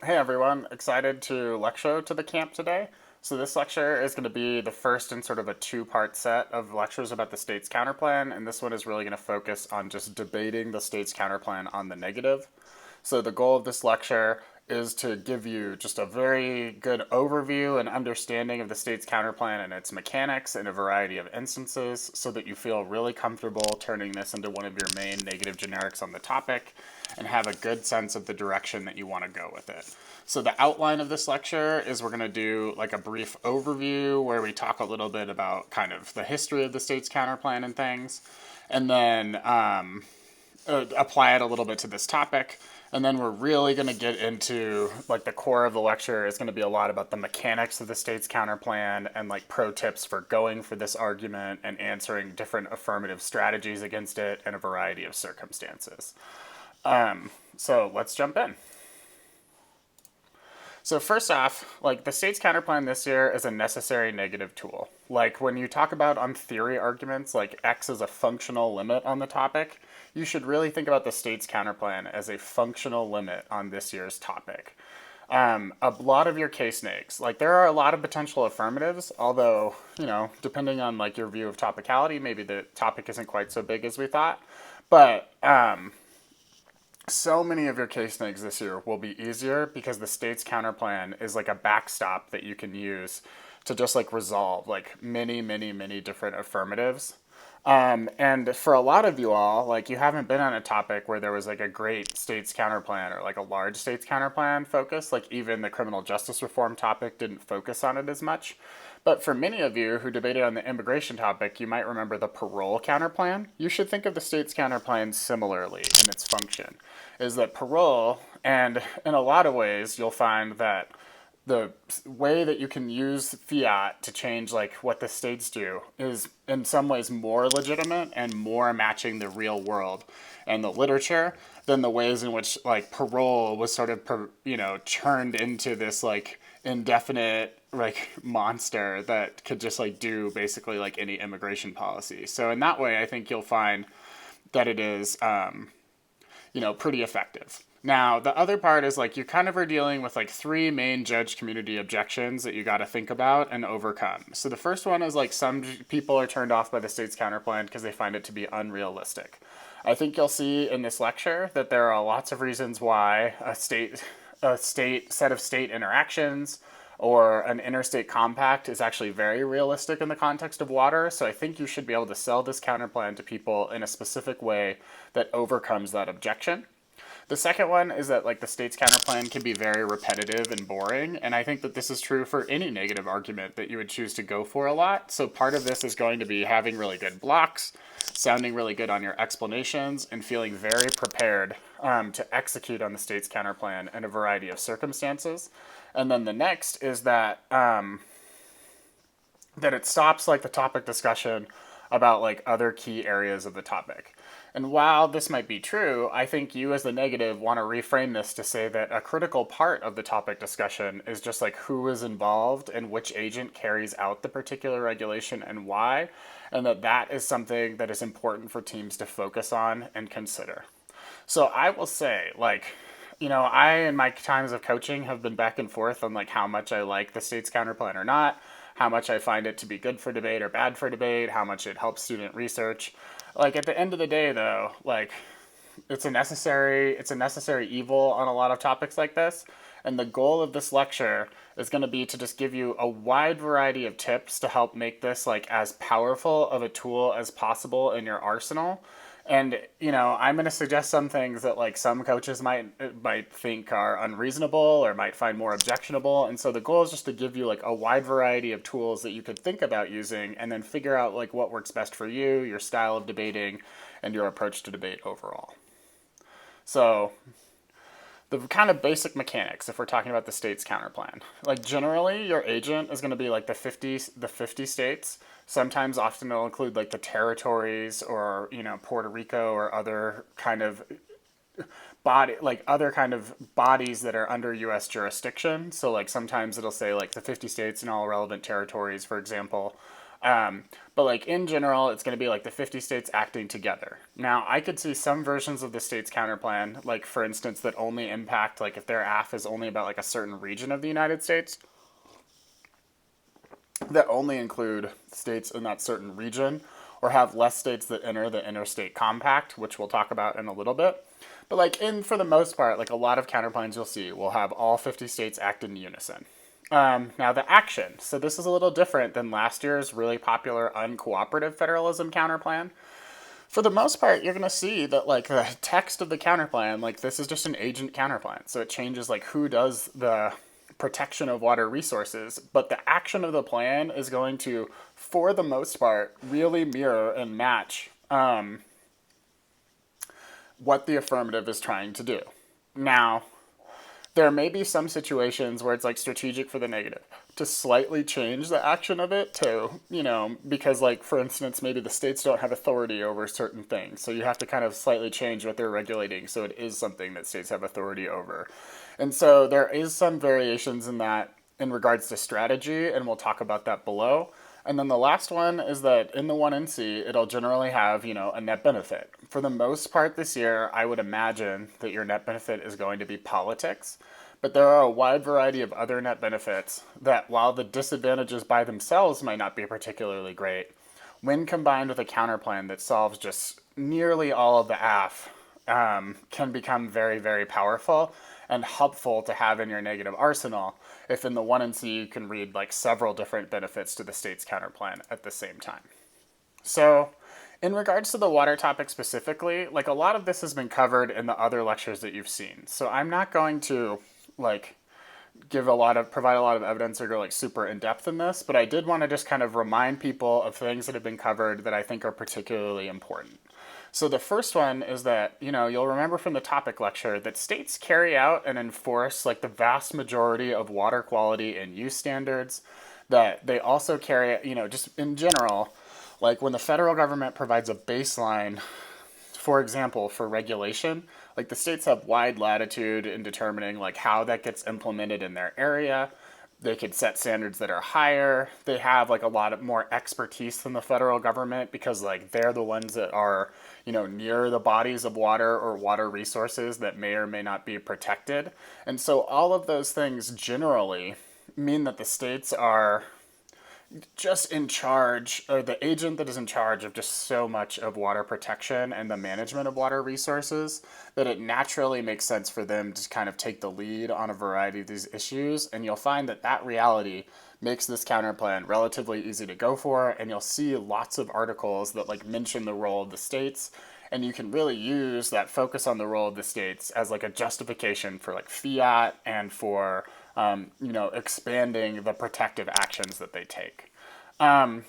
Hey everyone, excited to lecture to the camp today. So this lecture is going to be the first in sort of a two-part set of lectures about the state's counterplan, and this one is really going to focus on just debating the state's counterplan on the negative. So the goal of this lecture is to give you just a very good overview and understanding of the state's counterplan and its mechanics in a variety of instances so that you feel really comfortable turning this into one of your main negative generics on the topic and have a good sense of the direction that you want to go with it. So the outline of this lecture is we're going to do like a brief overview where we talk a little bit about kind of the history of the state's counterplan and things, and then apply it a little bit to this topic. And then we're really going to get into like the core of the lecture is going to be a lot about the mechanics of the state's counterplan and like pro tips for going for this argument and answering different affirmative strategies against it in a variety of circumstances. So let's jump in. So first off, like the state's counterplan this year is a necessary negative tool. Like when you talk about on theory arguments, like X is a functional limit on the topic, you should really think about the state's counterplan as a functional limit on this year's topic. A lot of your case negs, like there are a lot of potential affirmatives, although, depending on like your view of topicality, maybe the topic isn't quite so big as we thought. But so many of your case negs this year will be easier because the state's counterplan is like a backstop that you can use to just like resolve like many different affirmatives. And for a lot of you all, like you haven't been on a topic where there was like a great state's counterplan or like a large state's counterplan focus. Like even the criminal justice reform topic didn't focus on it as much. But for many of you who debated on the immigration topic, you might remember the parole counterplan. You should think of the state's counterplan similarly in its function. Is that parole, and in a lot of ways, you'll find that the way that you can use fiat to change like what the states do is in some ways more legitimate and more matching the real world and the literature than the ways in which like parole was sort of turned into this like indefinite like monster that could just like do basically like any immigration policy. So in that way I think you'll find that it is pretty effective. Now, the other part is like you kind of are dealing with like three main judge community objections that you got to think about and overcome. So the first one is like some people are turned off by the state's counterplan because they find it to be unrealistic. I think you'll see in this lecture that there are lots of reasons why a state set of state interactions or an interstate compact is actually very realistic in the context of water. So I think you should be able to sell this counterplan to people in a specific way that overcomes that objection. The second one is that like the state's counterplan can be very repetitive and boring, and I think that this is true for any negative argument that you would choose to go for a lot. So part of this is going to be having really good blocks, sounding really good on your explanations, and feeling very prepared to execute on the state's counterplan in a variety of circumstances. And then the next is that that it stops like the topic discussion about like other key areas of the topic. And while this might be true, I think you as the negative want to reframe this to say that a critical part of the topic discussion is just like who is involved and which agent carries out the particular regulation and why, and that is something that is important for teams to focus on and consider. So I will say, like, I in my times of coaching have been back and forth on like how much I like the state's counterplan or not, how much I find it to be good for debate or bad for debate, how much it helps student research. Like at the end of the day though, like it's a necessary evil on a lot of topics like this. And the goal of this lecture is going to be to just give you a wide variety of tips to help make this like as powerful of a tool as possible in your arsenal. And I'm going to suggest some things that like some coaches might think are unreasonable or might find more objectionable. And so the goal is just to give you like a wide variety of tools that you could think about using and then figure out like what works best for you, your style of debating, and your approach to debate overall. So the kind of basic mechanics if we're talking about the state's counterplan. Like generally your agent is going to be like the 50 states. Sometimes often it'll include like the territories or Puerto Rico or other kind of bodies that are under US jurisdiction. So like sometimes it'll say like the 50 states and all relevant territories, for example. But like in general, it's going to be like the 50 states acting together. Now, I could see some versions of the state's counterplan, like for instance, that only impact like if their AF is only about like a certain region of the United States, that only include states in that certain region, or have less states that enter the Interstate Compact, which we'll talk about in a little bit. But like for the most part, like a lot of counterplans you'll see will have all 50 states act in unison. Now the action. So this is a little different than last year's really popular uncooperative federalism counterplan. For the most part, you're going to see that like the text of the counterplan, like this is just an agent counterplan. So it changes like who does the protection of water resources, but the action of the plan is going to, for the most part, really mirror and match what the affirmative is trying to do. Now, there may be some situations where it's like strategic for the negative to slightly change the action of it to, because like for instance, maybe the states don't have authority over certain things. So you have to kind of slightly change what they're regulating so it is something that states have authority over. And so there is some variations in that in regards to strategy, and we'll talk about that below. And then the last one is that in the 1NC, it'll generally have, a net benefit. For the most part this year, I would imagine that your net benefit is going to be politics. But there are a wide variety of other net benefits that, while the disadvantages by themselves might not be particularly great, when combined with a counterplan that solves just nearly all of the AF, can become very, very powerful and helpful to have in your negative arsenal if in the 1NC you can read like several different benefits to the state's counterplan at the same time. So in regards to the water topic specifically, like a lot of this has been covered in the other lectures that you've seen. So I'm not going to like provide a lot of evidence or go like super in depth in this, but I did want to just kind of remind people of things that have been covered that I think are particularly important. So the first one is that, you'll remember from the topic lecture that states carry out and enforce like the vast majority of water quality and use standards, that they also carry, just in general, like when the federal government provides a baseline, for example, for regulation, like the states have wide latitude in determining like how that gets implemented in their area. They could set standards that are higher. They have like a lot of more expertise than the federal government because like they're the ones that are, near the bodies of water or water resources that may or may not be protected. And so all of those things generally mean that the states are just in charge, or the agent that is in charge of just so much of water protection and the management of water resources, that it naturally makes sense for them to kind of take the lead on a variety of these issues. And you'll find that that reality makes this counterplan relatively easy to go for, and you'll see lots of articles that like mention the role of the states, and you can really use that focus on the role of the states as like a justification for like fiat and for expanding the protective actions that they take. A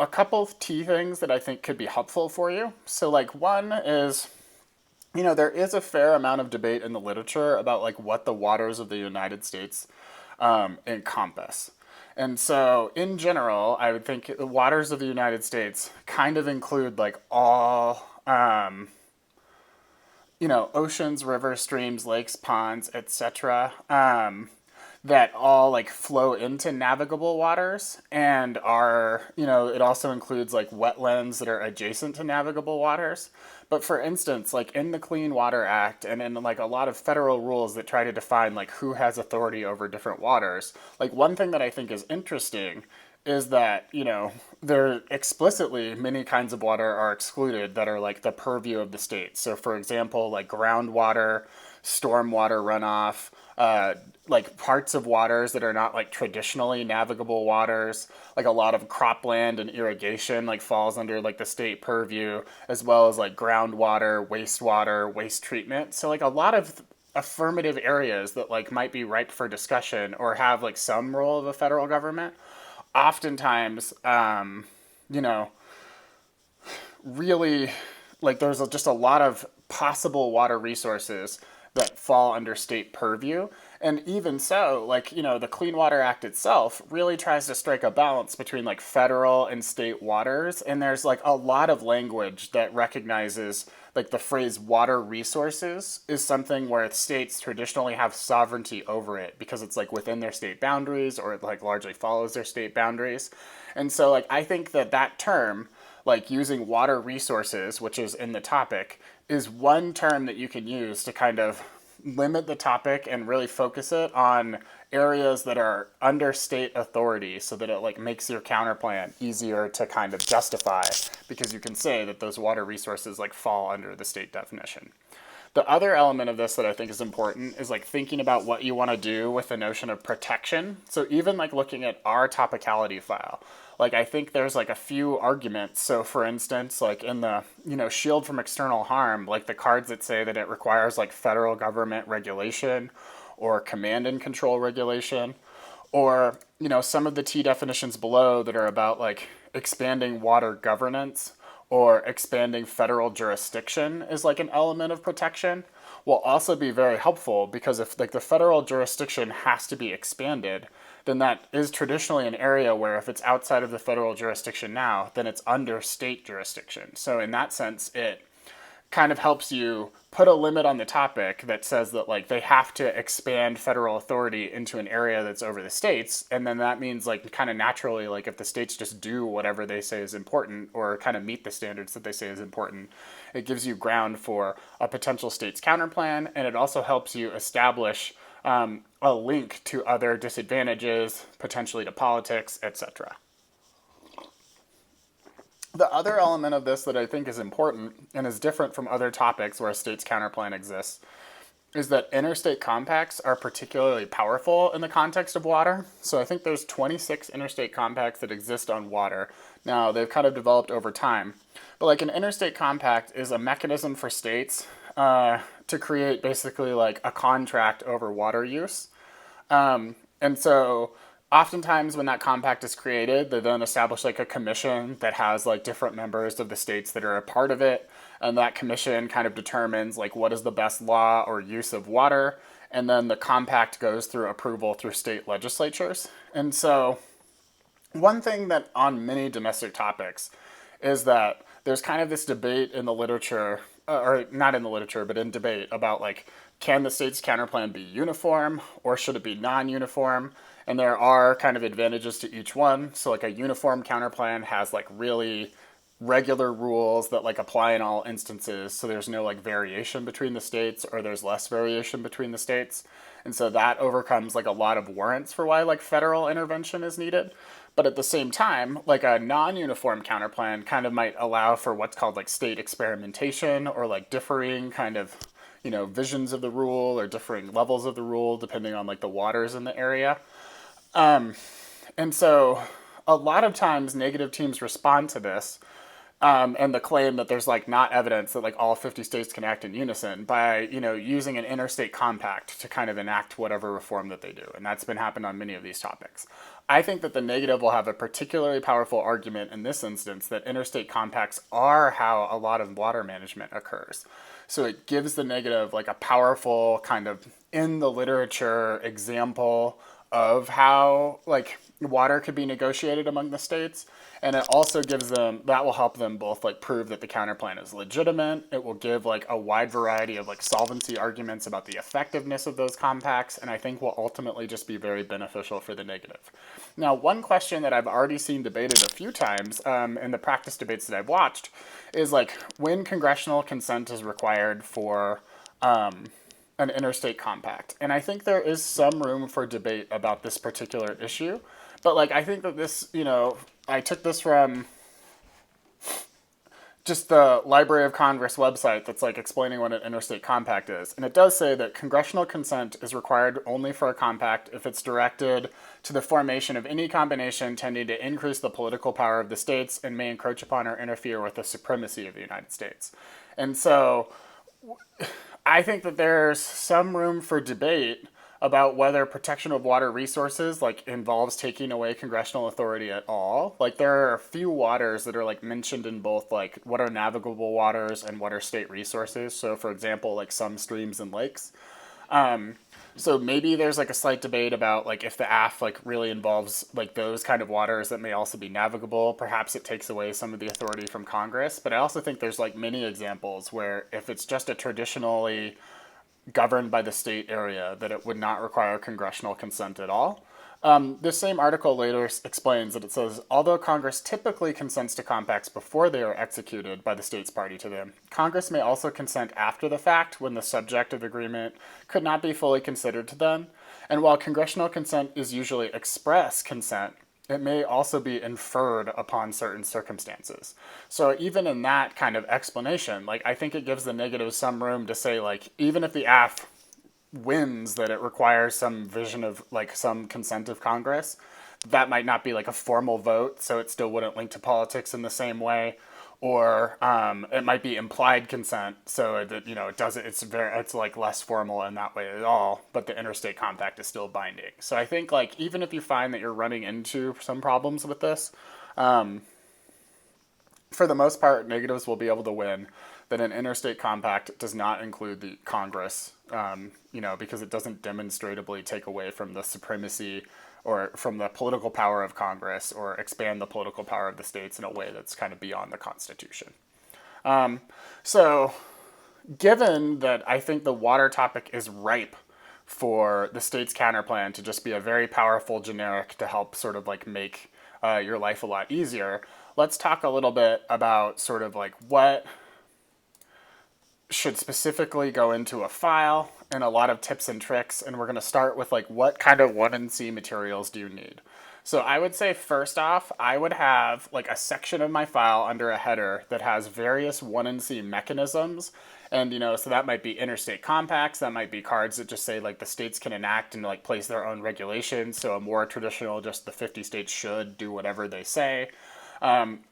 couple of key things that I think could be helpful for you. So like one is, there is a fair amount of debate in the literature about like what the waters of the United States encompass. And so in general, I would think the waters of the United States kind of include like all, oceans, rivers, streams, lakes, ponds, etc. That all like flow into navigable waters and are, it also includes like wetlands that are adjacent to navigable waters. But for instance, like in the Clean Water Act and in like a lot of federal rules that try to define like who has authority over different waters, like one thing that I think is interesting is that, there explicitly many kinds of water are excluded that are like the purview of the state. So for example, like groundwater, stormwater runoff, like parts of waters that are not like traditionally navigable waters, like a lot of cropland and irrigation like falls under like the state purview, as well as like groundwater, wastewater, waste treatment. So like a lot of affirmative areas that like might be ripe for discussion or have like some role of a federal government, oftentimes, really like there's just a lot of possible water resources that fall under state purview. And even so, like, the Clean Water Act itself really tries to strike a balance between like federal and state waters. And there's like a lot of language that recognizes like the phrase water resources is something where states traditionally have sovereignty over it because it's like within their state boundaries, or it like largely follows their state boundaries. And so like I think that that term, like using water resources, which is in the topic, is one term that you can use to kind of limit the topic and really focus it on areas that are under state authority, so that it like makes your counterplan easier to kind of justify, because you can say that those water resources like fall under the state definition. The other element of this that I think is important is like thinking about what you want to do with the notion of protection. So even like looking at our topicality file, like I think there's like a few arguments. So for instance, like in the, shield from external harm, like the cards that say that it requires like federal government regulation or command and control regulation, or, some of the T definitions below that are about like expanding water governance or expanding federal jurisdiction is like an element of protection, will also be very helpful, because if like the federal jurisdiction has to be expanded, then that is traditionally an area where if it's outside of the federal jurisdiction now, then it's under state jurisdiction. So in that sense, it kind of helps you put a limit on the topic that says that like they have to expand federal authority into an area that's over the states, and then that means like kind of naturally, like if the states just do whatever they say is important or kind of meet the standards that they say is important, it gives you ground for a potential state's counterplan, and it also helps you establish a link to other disadvantages, potentially to politics, etc. The other element of this that I think is important and is different from other topics where a state's counterplan exists is that interstate compacts are particularly powerful in the context of water. So I think there's 26 interstate compacts that exist on water. Now, they've kind of developed over time. But like an interstate compact is a mechanism for states to create basically like a contract over water use. And so oftentimes when that compact is created, they then establish like a commission that has like different members of the states that are a part of it. And that commission kind of determines like what is the best law or use of water. And then the compact goes through approval through state legislatures. And so one thing that on many domestic topics is that there's kind of this debate in the literature, or not in the literature, but in debate about like, can the state's counterplan be uniform or should it be non-uniform? And there are kind of advantages to each one. So like a uniform counterplan has like really regular rules that like apply in all instances. So there's no like variation between the states, or there's less variation between the states. And so that overcomes like a lot of warrants for why like federal intervention is needed. But at the same time, like a non-uniform counterplan kind of might allow for what's called like state experimentation, or like differing kind of, visions of the rule or differing levels of the rule depending on like the waters in the area. And so a lot of times negative teams respond to this and the claim that there's like not evidence that like all 50 states can act in unison by, using an interstate compact to kind of enact whatever reform that they do. And that's been happened on many of these topics. I think that the negative will have a particularly powerful argument in this instance that interstate compacts are how a lot of water management occurs. So it gives the negative like a powerful kind of in the literature example of how like water could be negotiated among the states. And it also gives them, that will help them both like prove that the counterplan is legitimate. It will give like a wide variety of like solvency arguments about the effectiveness of those compacts, and I think will ultimately just be very beneficial for the negative. Now, one question that I've already seen debated a few times in the practice debates that I've watched is like when congressional consent is required for an interstate compact. And I think there is some room for debate about this particular issue. But like, I think that this, I took this from just the Library of Congress website that's like explaining what an interstate compact is. And it does say that congressional consent is required only for a compact if it's directed to the formation of any combination tending to increase the political power of the states and may encroach upon or interfere with the supremacy of the United States. And so I think that there's some room for debate about whether protection of water resources like involves taking away congressional authority at all. Like there are a few waters that are like mentioned in both like what are navigable waters and what are state resources. So for example, like some streams and lakes. So maybe there's like a slight debate about like if the AF like really involves like those kind of waters that may also be navigable. Perhaps it takes away some of the authority from Congress. But I also think there's like many examples where if it's just a traditionally governed by the state area, that it would not require congressional consent at all. This same article later explains that it says, although Congress typically consents to compacts before they are executed by the states party to them, Congress may also consent after the fact when the subject of the agreement could not be fully considered to them. And while congressional consent is usually express consent, it may also be inferred upon certain circumstances. So even in that kind of explanation, like I think it gives the negative some room to say, like, even if the AF wins that it requires some vision of like some consent of Congress, that might not be like a formal vote, so it still wouldn't link to politics in the same way. Or it might be implied consent, so that it doesn't. It's like less formal in that way at all. But the interstate compact is still binding. So I think like even if you find that you're running into some problems with this, for the most part, negatives will be able to win. That an interstate compact does not include the Congress, because it doesn't demonstrably take away from the supremacy or from the political power of Congress or expand the political power of the states in a way that's kind of beyond the Constitution. So given that I think the water topic is ripe for the state's counterplan to just be a very powerful generic to help sort of like make your life a lot easier, let's talk a little bit about sort of like what should specifically go into a file and a lot of tips and tricks. And we're going to start with like what kind of 1NC materials do you need? So I would say first off, I would have like a section of my file under a header that has various 1NC mechanisms. And, so that might be interstate compacts. That might be cards that just say like the states can enact and like place their own regulations. So a more traditional, just the 50 states should do whatever they say.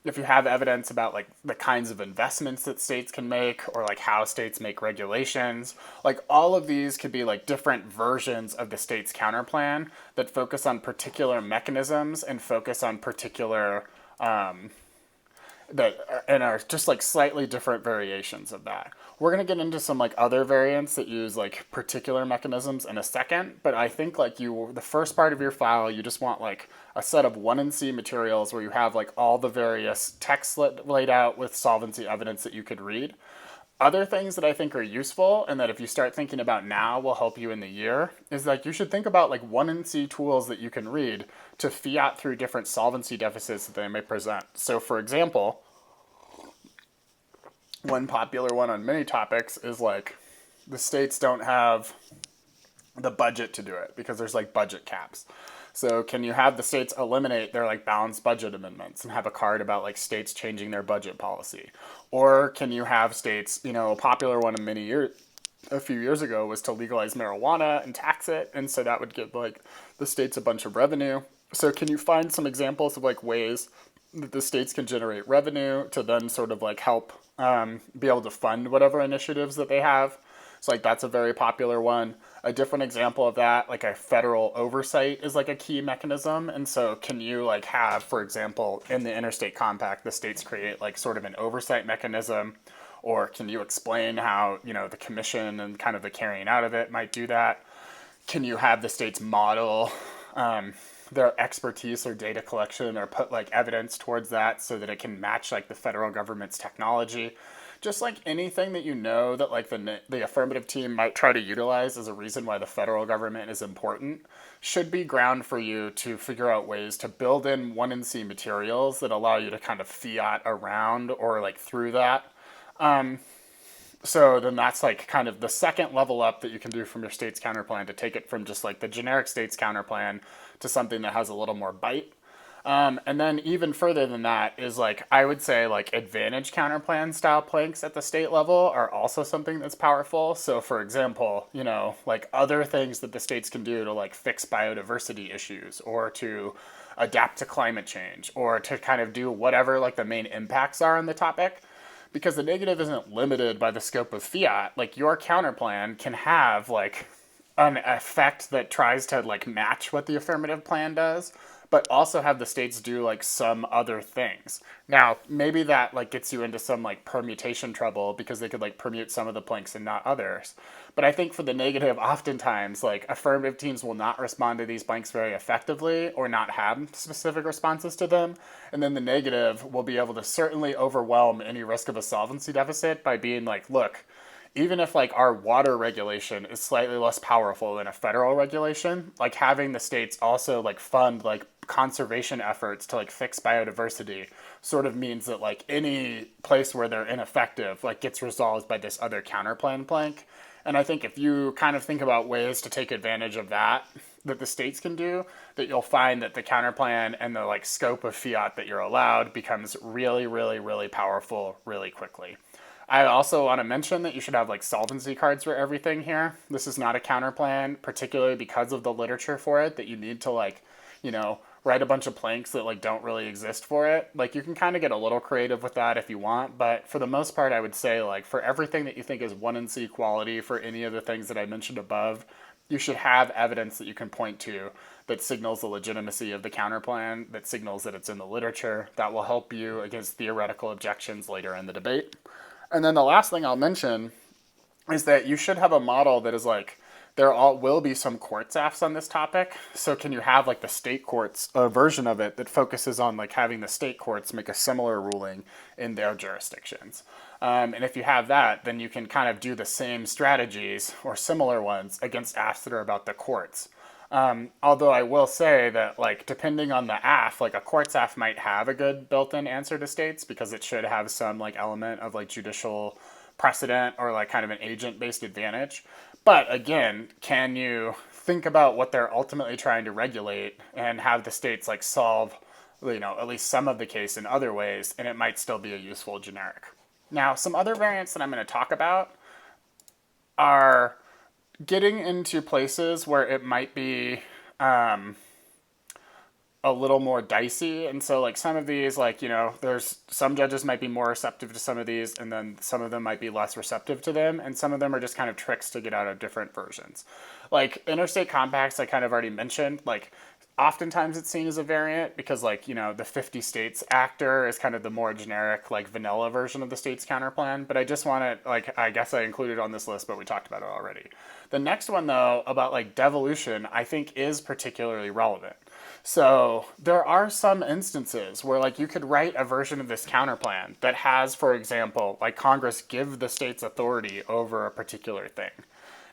If you have evidence about like the kinds of investments that states can make or like how states make regulations, like all of these could be like different versions of the state's counterplan that focus on particular mechanisms and focus on particular and are just like slightly different variations of that. We're going to get into some like other variants that use like particular mechanisms in a second, but I think like the first part of your file, you just want like a set of 1NC materials where you have like all the various texts laid out with solvency evidence that you could read. Other things that I think are useful and that if you start thinking about now will help you in the year is like you should think about like 1NC tools that you can read to fiat through different solvency deficits that they may present. So for example, one popular one on many topics is like the states don't have the budget to do it because there's like budget caps. So can you have the states eliminate their like balanced budget amendments and have a card about like states changing their budget policy? Or can you have states, a popular one a few years ago was to legalize marijuana and tax it. And so that would give like the states a bunch of revenue. So can you find some examples of like ways that the states can generate revenue to then sort of like help be able to fund whatever initiatives that they have? So like that's a very popular one. A different example of that, like a federal oversight is like a key mechanism. And so can you like have, for example, in the Interstate Compact, the states create like sort of an oversight mechanism? Or can you explain how, the commission and kind of the carrying out of it might do that? Can you have the states model their expertise or data collection or put like evidence towards that so that it can match like the federal government's technology? Just like anything that that like the affirmative team might try to utilize as a reason why the federal government is important should be ground for you to figure out ways to build in 1NC materials that allow you to kind of fiat around or like through that. So then that's like kind of the second level up that you can do from your state's counterplan to take it from just like the generic state's counterplan to something that has a little more bite. And then even further than that is like, I would say like advantage counterplan style planks at the state level are also something that's powerful. So for example, like other things that the states can do to like fix biodiversity issues or to adapt to climate change or to kind of do whatever like the main impacts are on the topic. Because the negative isn't limited by the scope of fiat. Like your counterplan can have like an effect that tries to like match what the affirmative plan does, but also have the states do like some other things. Now, maybe that like gets you into some like permutation trouble because they could like permute some of the planks and not others. But I think for the negative, oftentimes, like, affirmative teams will not respond to these blanks very effectively or not have specific responses to them. And then the negative will be able to certainly overwhelm any risk of a solvency deficit by being like, look, even if like our water regulation is slightly less powerful than a federal regulation, like having the states also like fund like conservation efforts to like fix biodiversity sort of means that like any place where they're ineffective like gets resolved by this other counterplan plank. And I think if you kind of think about ways to take advantage of that the states can do, that you'll find that the counterplan and the like scope of fiat that you're allowed becomes really, really, really powerful really quickly. I also want to mention that you should have like solvency cards for everything here. This is not a counterplan, particularly because of the literature for it, that you need to like, write a bunch of planks that like don't really exist for it. Like you can kind of get a little creative with that if you want, but for the most part, I would say like for everything that you think is 1 and C quality for any of the things that I mentioned above, you should have evidence that you can point to that signals the legitimacy of the counterplan, that signals that it's in the literature, that will help you against theoretical objections later in the debate. And then the last thing I'll mention is that you should have a model that is like, there all will be some courts afts on this topic. So can you have like the state courts, a version of it that focuses on like having the state courts make a similar ruling in their jurisdictions? And if you have that, then you can kind of do the same strategies or similar ones against afts that are about the courts. Although I will say that, like, depending on the AF, like a courts AF might have a good built-in answer to states because it should have some like element of like judicial precedent or like kind of an agent-based advantage. But again, can you think about what they're ultimately trying to regulate and have the states like solve, at least some of the case in other ways, and it might still be a useful generic. Now, some other variants that I'm going to talk about are getting into places where it might be a little more dicey. And so like some of these, like, there's some judges might be more receptive to some of these, and then some of them might be less receptive to them. And some of them are just kind of tricks to get out of different versions. Like interstate compacts, I kind of already mentioned, like oftentimes it's seen as a variant because like, the 50 states actor is kind of the more generic, like vanilla version of the state's counterplan. But I just want to, like, I guess I included it on this list, but we talked about it already. The next one though, about like devolution, I think is particularly relevant. So there are some instances where like you could write a version of this counterplan that has, for example, like Congress give the states authority over a particular thing.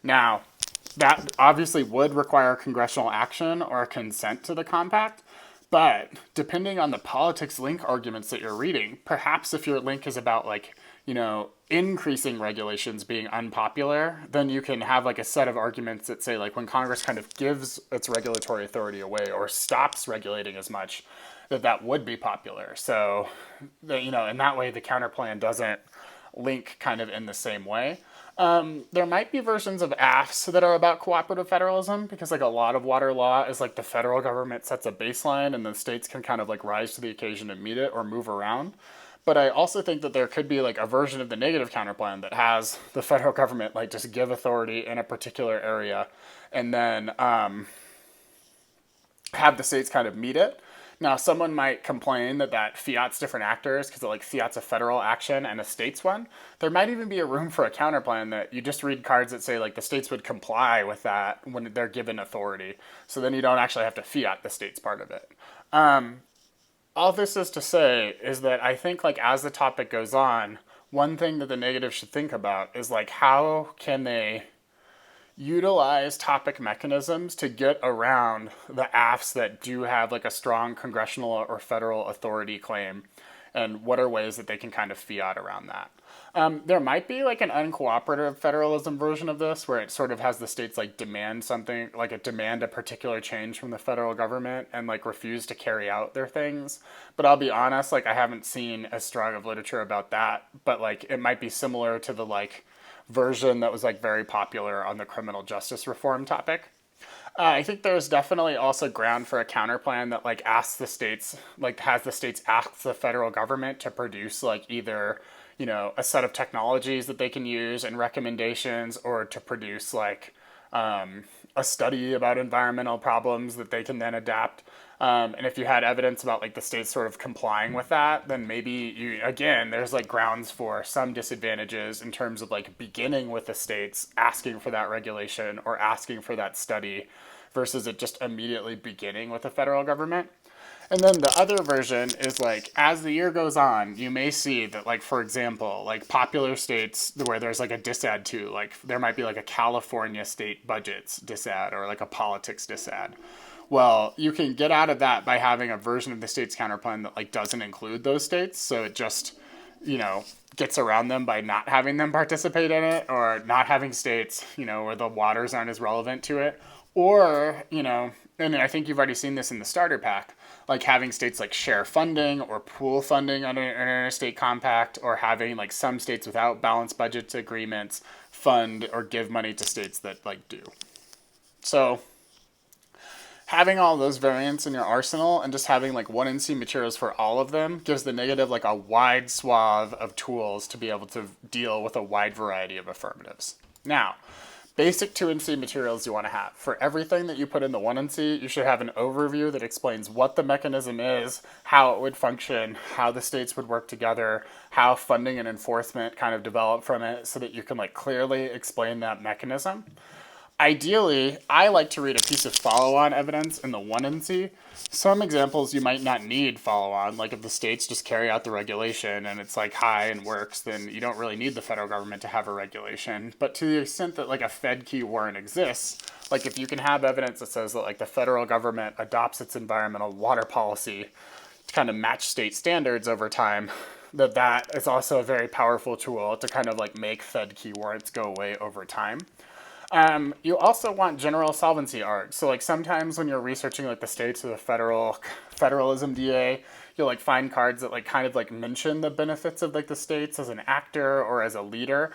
Now, that obviously would require congressional action or consent to the compact, but depending on the politics link arguments that you're reading, perhaps if your link is about like, increasing regulations being unpopular, then you can have like a set of arguments that say like when Congress kind of gives its regulatory authority away or stops regulating as much, that would be popular. So, in that way, the counterplan doesn't link kind of in the same way. There might be versions of AFs that are about cooperative federalism because like a lot of water law is like the federal government sets a baseline and the states can kind of like rise to the occasion and meet it or move around. But I also think that there could be like a version of the negative counterplan that has the federal government like just give authority in a particular area and then have the states kind of meet it. Now, someone might complain that fiat's different actors because like fiat's a federal action and a state's one. There might even be a room for a counterplan that you just read cards that say like the states would comply with that when they're given authority. So then you don't actually have to fiat the state's part of it. All this is to say is that I think like as the topic goes on, one thing that the negative should think about is like how can they utilize topic mechanisms to get around the AFs that do have like a strong congressional or federal authority claim, and what are ways that they can kind of fiat around that. There might be like an uncooperative federalism version of this where it sort of has the states like demand something, like demand a particular change from the federal government and like refuse to carry out their things. But I'll be honest, like I haven't seen as strong of literature about that, but like it might be similar to the like version that was like very popular on the criminal justice reform topic. I think there's definitely also ground for a counterplan that like asks the states, like has the states ask the federal government to produce like either, a set of technologies that they can use and recommendations, or to produce like a study about environmental problems that they can then adapt. And if you had evidence about like the states sort of complying with that, then maybe you, again, there's like grounds for some disadvantages in terms of like beginning with the states asking for that regulation or asking for that study versus it just immediately beginning with the federal government. And then the other version is like, as the year goes on, you may see that, like, for example, like popular states where there's like a Disad too, like there might be like a California state budgets Disad or like a politics Disad. Well, you can get out of that by having a version of the state's counterplan that like doesn't include those states. So it just, gets around them by not having them participate in it or not having states, where the waters aren't as relevant to it. Or, and I think you've already seen this in the starter pack, like having states like share funding or pool funding under an interstate compact, or having like some states without balanced budget agreements fund or give money to states that like do. So having all those variants in your arsenal and just having like 1NC materials for all of them gives the negative like a wide swath of tools to be able to deal with a wide variety of affirmatives. Now, basic 2NC materials you want to have. For everything that you put in the 1NC, you should have an overview that explains what the mechanism is, how it would function, how the states would work together, how funding and enforcement kind of develop from it so that you can like clearly explain that mechanism. Ideally, I like to read a piece of follow-on evidence in the 1NC. Some examples you might not need follow-on, like if the states just carry out the regulation and it's like high and works, then you don't really need the federal government to have a regulation. But to the extent that like a Fed key warrant exists, like if you can have evidence that says that like the federal government adopts its environmental water policy to kind of match state standards over time, that is also a very powerful tool to kind of like make Fed key warrants go away over time. You also want general solvency arcs. So like sometimes when you're researching like the states or the federalism DA, you'll like find cards that like kind of like mention the benefits of like the states as an actor or as a leader.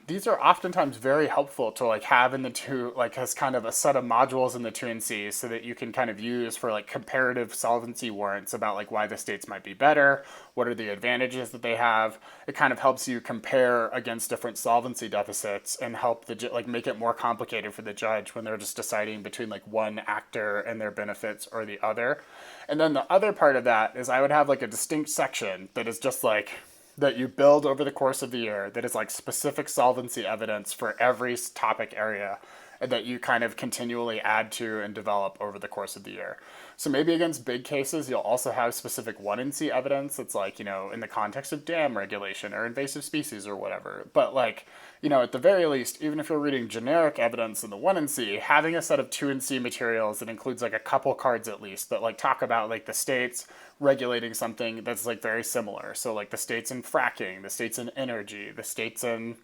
These are oftentimes very helpful to like have in the two, like as kind of a set of modules in the 2NC so that you can kind of use for like comparative solvency warrants about like why the states might be better, what are the advantages that they have. It kind of helps you compare against different solvency deficits and help like make it more complicated for the judge when they're just deciding between like one actor and their benefits or the other. And then the other part of that is I would have like a distinct section that is just like, that you build over the course of the year that is like specific solvency evidence for every topic area and that you kind of continually add to and develop over the course of the year. So maybe against big cases, you'll also have specific 1NC evidence that's like, in the context of dam regulation or invasive species or whatever. But like, at the very least, even if you're reading generic evidence in the 1NC, having a set of 2NC materials that includes like a couple cards at least that like talk about like the states regulating something that's like very similar. So like the states in fracking, the states in energy, the states in,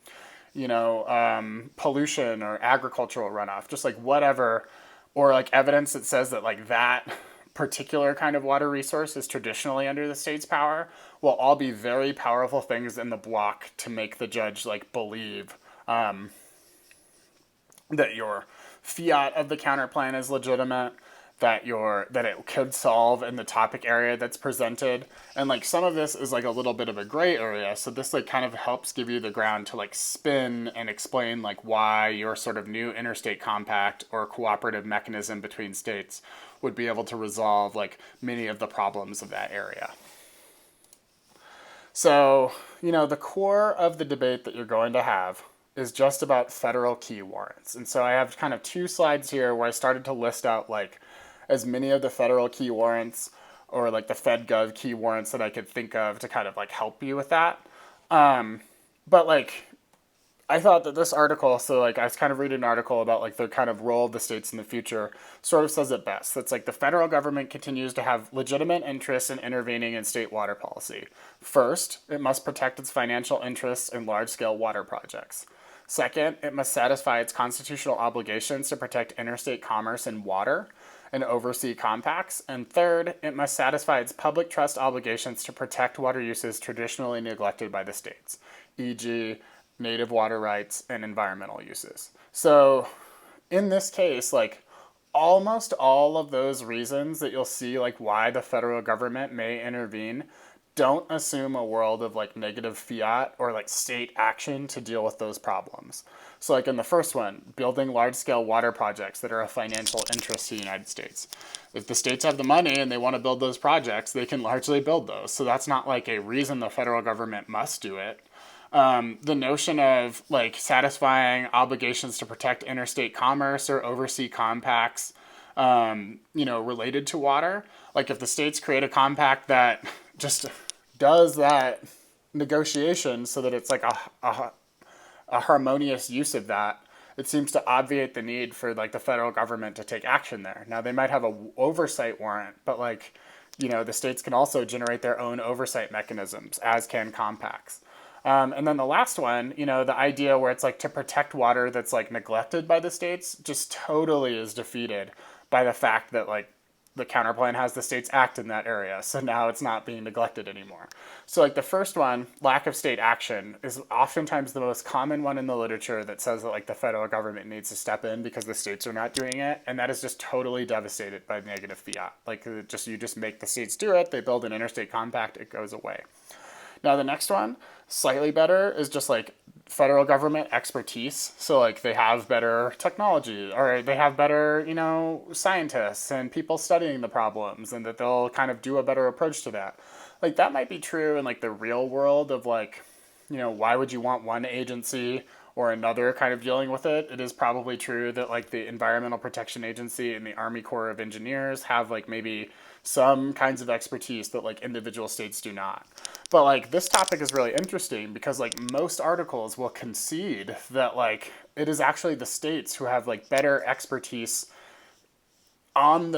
pollution or agricultural runoff, just like whatever, or like evidence that says that like that particular kind of water resource is traditionally under the state's power will all be very powerful things in the block to make the judge like believe that your fiat of the counterplan is legitimate, that it could solve in the topic area that's presented. And like some of this is like a little bit of a gray area, so this like kind of helps give you the ground to like spin and explain like why your sort of new interstate compact or cooperative mechanism between states would be able to resolve like many of the problems of that area. So, the core of the debate that you're going to have is just about federal key warrants. And so I have kind of two slides here where I started to list out like as many of the federal key warrants or like the FedGov key warrants that I could think of to kind of like help you with that. But like, I thought that this article, so like I was kind of reading an article about like the kind of role of the states in the future, sort of says it best. That's like the federal government continues to have legitimate interests in intervening in state water policy. First, it must protect its financial interests in large-scale water projects. Second, it must satisfy its constitutional obligations to protect interstate commerce in water and oversee compacts. And third, it must satisfy its public trust obligations to protect water uses traditionally neglected by the states, e.g., native water rights and environmental uses. So in this case, like almost all of those reasons that you'll see like why the federal government may intervene don't assume a world of like negative fiat or like state action to deal with those problems. So like in the first one, building large scale water projects that are of financial interest to the United States. If the states have the money and they want to build those projects, they can largely build those. So that's not like a reason the federal government must do it. The notion of like satisfying obligations to protect interstate commerce or oversee compacts, related to water. Like if the states create a compact that just does that negotiation so that it's like a harmonious use of that, it seems to obviate the need for like the federal government to take action there. Now they might have a oversight warrant, but like, the states can also generate their own oversight mechanisms, as can compacts. And then the last one, the idea where it's like to protect water that's like neglected by the states just totally is defeated by the fact that like the counterplan has the states act in that area. So now it's not being neglected anymore. So like the first one, lack of state action, is oftentimes the most common one in the literature that says that like the federal government needs to step in because the states are not doing it. And that is just totally devastated by negative fiat. Like you just make the states do it. They build an interstate compact. It goes away. Now the next one, slightly better, is just like federal government expertise. So like they have better technology, or they have better, scientists and people studying the problems, and that they'll kind of do a better approach to that. Like that might be true in like the real world of like, why would you want one agency or another kind of dealing with it? It is probably true that like the Environmental Protection Agency and the Army Corps of Engineers have like maybe some kinds of expertise that like individual states do not. But like this topic is really interesting because like most articles will concede that like it is actually the states who have like better expertise on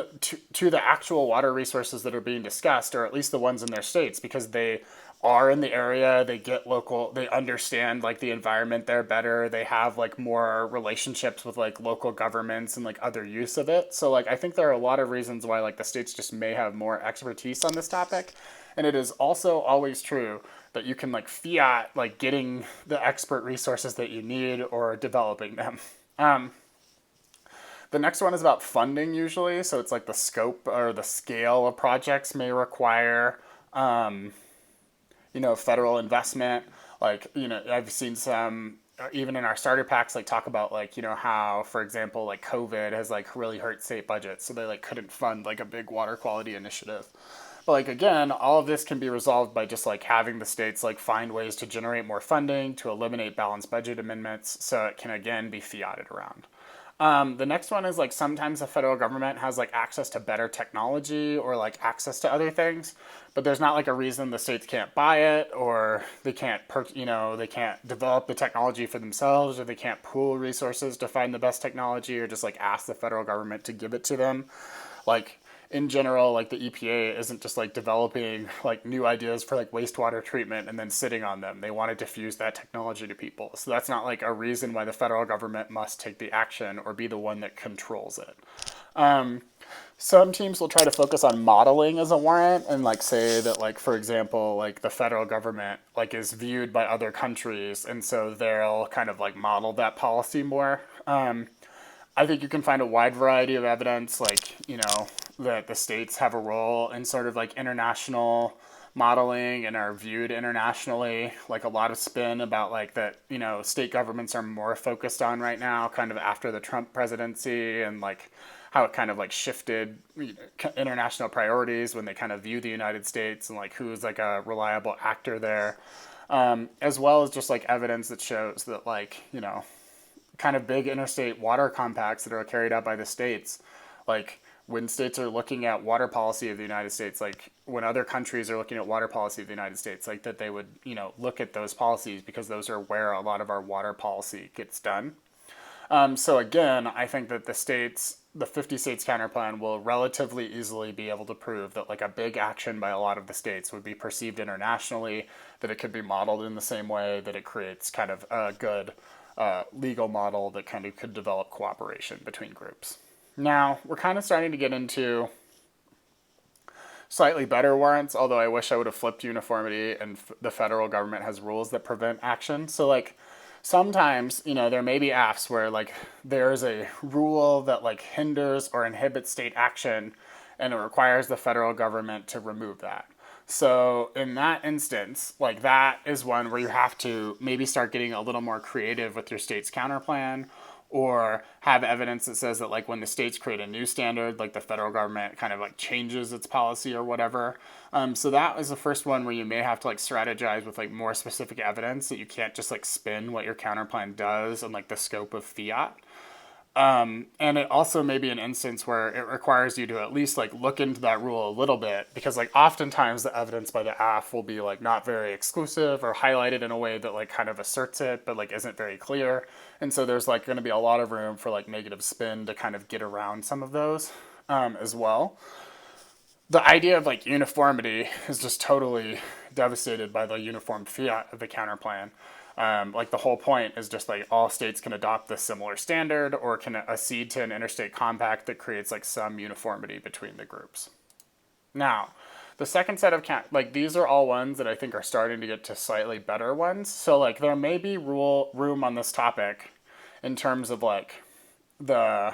to the actual water resources that are being discussed, or at least the ones in their states, because they are in the area, they get local, they understand like the environment there better, they have like more relationships with like local governments and like other use of it. So like I think there are a lot of reasons why like the states just may have more expertise on this topic. And it is also always true that you can like fiat like getting the expert resources that you need or developing them. The next one is about funding usually. So it's like the scope or the scale of projects may require, federal investment. Like, I've seen some, even in our starter packs, like talk about like, how, for example, like COVID has like really hurt state budgets. So they like couldn't fund like a big water quality initiative. But like, again, all of this can be resolved by just like having the states like find ways to generate more funding, to eliminate balanced budget amendments. So it can again be fiated around. The next one is like sometimes the federal government has like access to better technology or like access to other things, but there's not like a reason the states can't buy it, or they can't they can't develop the technology for themselves, or they can't pool resources to find the best technology, or just like ask the federal government to give it to them. Like in general, like the EPA isn't just like developing like new ideas for like wastewater treatment and then sitting on them. They want to diffuse that technology to people. So that's not like a reason why the federal government must take the action or be the one that controls it. Some teams will try to focus on modeling as a warrant and like say that like, for example, like the federal government like is viewed by other countries, and so they'll kind of like model that policy more. I think you can find a wide variety of evidence, like, that the states have a role in sort of like international modeling and are viewed internationally. Like a lot of spin about like that, state governments are more focused on right now, kind of after the Trump presidency, and like how it kind of like shifted international priorities when they kind of view the United States and like who's like a reliable actor there, as well as just like evidence that shows that like, kind of big interstate water compacts that are carried out by the states, like when states are looking at water policy of the United States, like when other countries are looking at water policy of the United States, like that they would, look at those policies because those are where a lot of our water policy gets done. So again, I think that the 50 states counterplan will relatively easily be able to prove that like a big action by a lot of the states would be perceived internationally, that it could be modeled in the same way, that it creates kind of a good legal model that kind of could develop cooperation between groups. Now, we're kind of starting to get into slightly better warrants, although I wish I would have flipped uniformity and the federal government has rules that prevent action. So like sometimes, there may be AFs where like there's a rule that like hinders or inhibits state action, and it requires the federal government to remove that. So in that instance, like that is one where you have to maybe start getting a little more creative with your state's counterplan, or have evidence that says that like when the states create a new standard, like the federal government kind of like changes its policy or whatever. So that was the first one where you may have to like strategize with like more specific evidence that you can't just like spin what your counterplan does and like the scope of fiat. And it also may be an instance where it requires you to at least like look into that rule a little bit, because like oftentimes the evidence by the AF will be like not very exclusive or highlighted in a way that like kind of asserts it but like isn't very clear. And so there's like going to be a lot of room for like negative spin to kind of get around some of those as well. The idea of like uniformity is just totally devastated by the uniform fiat of the counterplan. Like the whole point is just like all states can adopt this similar standard or can accede to an interstate compact that creates like some uniformity between the groups. Now, the second set of like these are all ones that I think are starting to get to slightly better ones. So like there may be room on this topic in terms of like the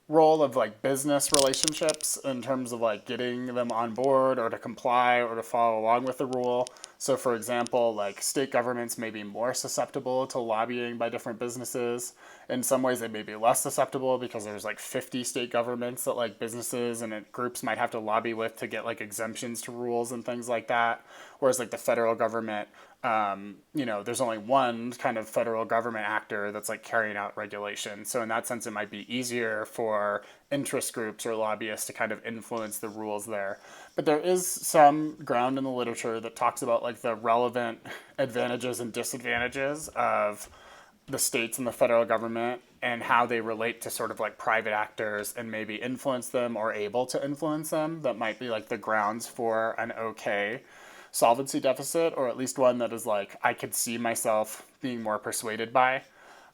role of like business relationships in terms of like getting them on board or to comply or to follow along with the rule. So for example, like state governments may be more susceptible to lobbying by different businesses. In some ways they may be less susceptible because there's like 50 state governments that like businesses and groups might have to lobby with to get like exemptions to rules and things like that. Whereas like the federal government, there's only one kind of federal government actor that's like carrying out regulation. So in that sense, it might be easier for interest groups or lobbyists to kind of influence the rules there. But there is some ground in the literature that talks about like the relevant advantages and disadvantages of the states and the federal government and how they relate to sort of like private actors and maybe influence them or able to influence them. That might be like the grounds for an okay solvency deficit, or at least one that is like I could see myself being more persuaded by.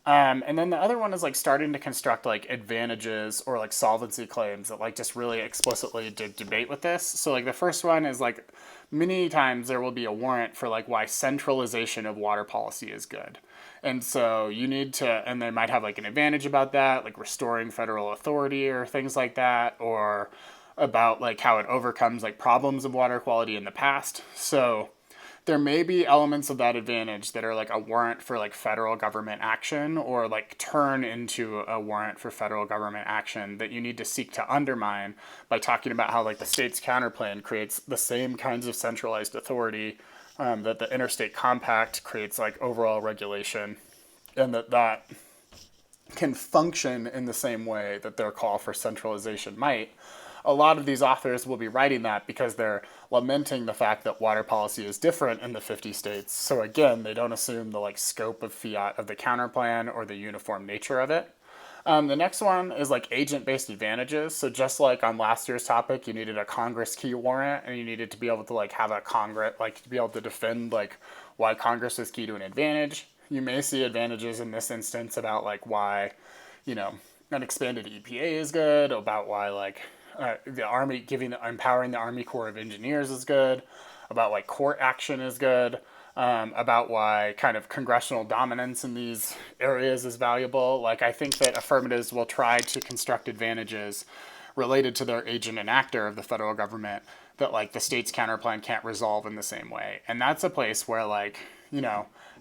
And then the other one is like starting to construct like advantages or like solvency claims that like just really explicitly debate with this. So like the first one is like many times there will be a warrant for like why centralization of water policy is good. And so you need to, and they might have like an advantage about that, like restoring federal authority or things like that, or about like how it overcomes like problems of water quality in the past. So there may be elements of that advantage that are like a warrant for like federal government action, or like turn into a warrant for federal government action that you need to seek to undermine by talking about how like the state's counterplan creates the same kinds of centralized authority that the Interstate Compact creates like overall regulation, and that can function in the same way that their call for centralization might. A lot of these authors will be writing that because they're lamenting the fact that water policy is different in the 50 states. So again, they don't assume the like scope of fiat of the counterplan or the uniform nature of it. The next one is like agent-based advantages. So just like on last year's topic, you needed a Congress key warrant, and you needed to be able to like have a Congress, like to be able to defend like why Congress is key to an advantage. You may see advantages in this instance about like why, an expanded EPA is good, about why like the Army empowering the Army Corps of Engineers is good, about why court action is good, about why kind of congressional dominance in these areas is valuable. Like I think that affirmatives will try to construct advantages related to their agent and actor of the federal government that like the state's counterplan can't resolve in the same way. And that's a place where like,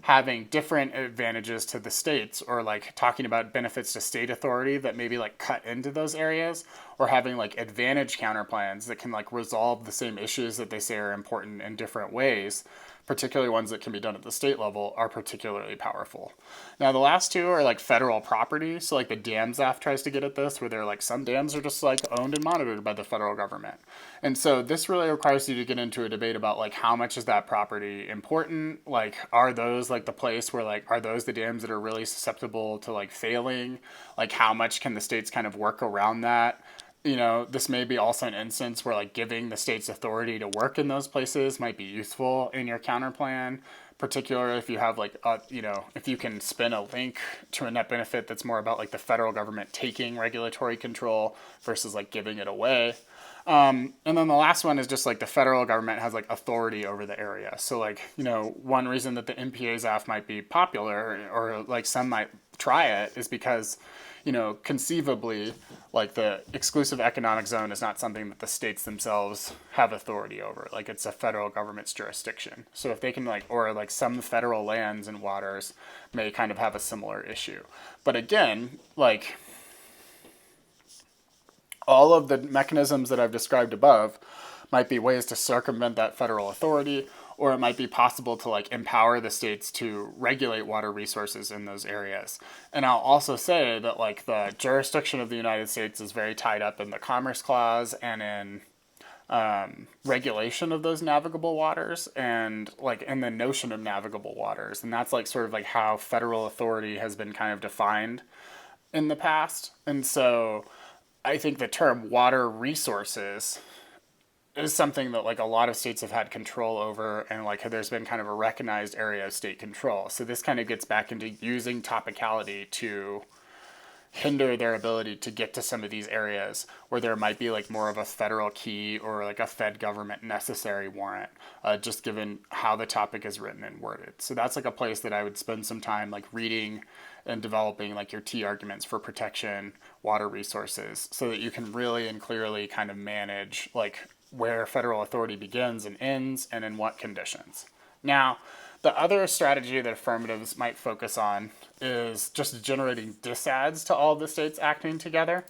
having different advantages to the states, or like talking about benefits to state authority that maybe like cut into those areas, or having like advantage counterplans that can like resolve the same issues that they say are important in different ways, particularly ones that can be done at the state level, are particularly powerful. Now the last two are like federal property. So like the Dams Act tries to get at this, where they're like some dams are just like owned and monitored by the federal government. And so this really requires you to get into a debate about like how much is that property important? Like are those like the place where like, are those the dams that are really susceptible to like failing? Like how much can the states kind of work around that? This may be also an instance where like giving the states authority to work in those places might be useful in your counterplan, particularly if you have like, if you can spin a link to a net benefit that's more about like the federal government taking regulatory control versus like giving it away. And then the last one is just like the federal government has like authority over the area. So like, one reason that the MPA's AF might be popular, or like some might try it, is because conceivably, like the exclusive economic zone is not something that the states themselves have authority over. Like it's a federal government's jurisdiction. So if they can or some federal lands and waters may kind of have a similar issue. But again, like all of the mechanisms that I've described above might be ways to circumvent that federal authority, or it might be possible to empower the states to regulate water resources in those areas. And I'll also say that the jurisdiction of the United States is very tied up in the Commerce Clause and in regulation of those navigable waters and in the notion of navigable waters. And that's sort of how federal authority has been kind of defined in the past. And so I think the term water resources is something that a lot of states have had control over, and there's been kind of a recognized area of state control. So this kind of gets back into using topicality to hinder their ability to get to some of these areas where there might be more of a federal key or a Fed government necessary warrant, just given how the topic is written and worded. So that's a place that I would spend some time reading and developing your T arguments for protection, water resources, so that you can really and clearly kind of manage where federal authority begins and ends and in what conditions. Now, the other strategy that affirmatives might focus on is just generating disads to all the states acting together.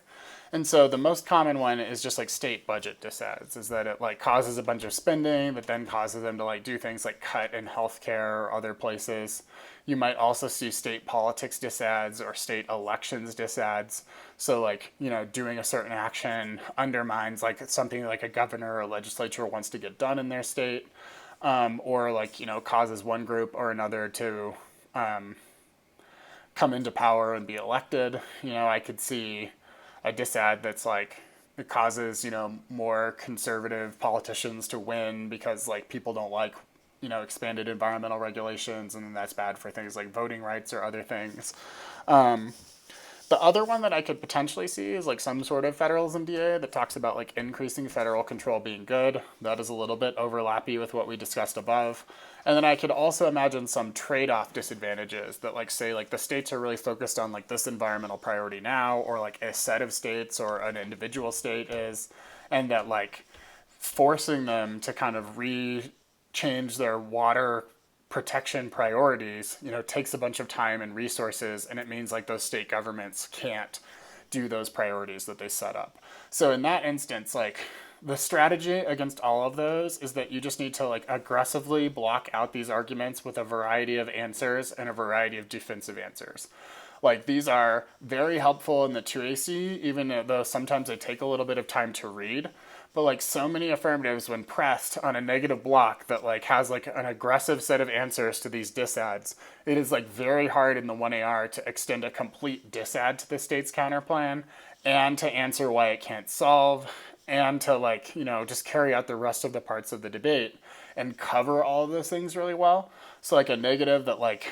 And so the most common one is just state budget disads, is that it causes a bunch of spending that then causes them to do things like cut in healthcare or other places. You might also see state politics disads or state elections disads. So doing a certain action undermines something a governor or legislature wants to get done in their state, or causes one group or another to come into power and be elected. I could see a disad that's it causes more conservative politicians to win because people don't like expanded environmental regulations, and then that's bad for things like voting rights or other things. The other one that I could potentially see is some sort of federalism DA that talks about increasing federal control being good. That is a little bit overlappy with what we discussed above. And then I could also imagine some trade-off disadvantages that say the states are really focused on this environmental priority now, or a set of states or an individual state is, and that forcing them to kind of change their water protection priorities, takes a bunch of time and resources, and it means those state governments can't do those priorities that they set up. So in that instance, the strategy against all of those is that you just need to aggressively block out these arguments with a variety of answers and a variety of defensive answers. These are very helpful in the 2AC, even though sometimes they take a little bit of time to read. But so many affirmatives, when pressed on a negative block that has an aggressive set of answers to these disads, it is very hard in the 1AR to extend a complete disad to the state's counterplan and to answer why it can't solve and to just carry out the rest of the parts of the debate and cover all of those things really well. So a negative that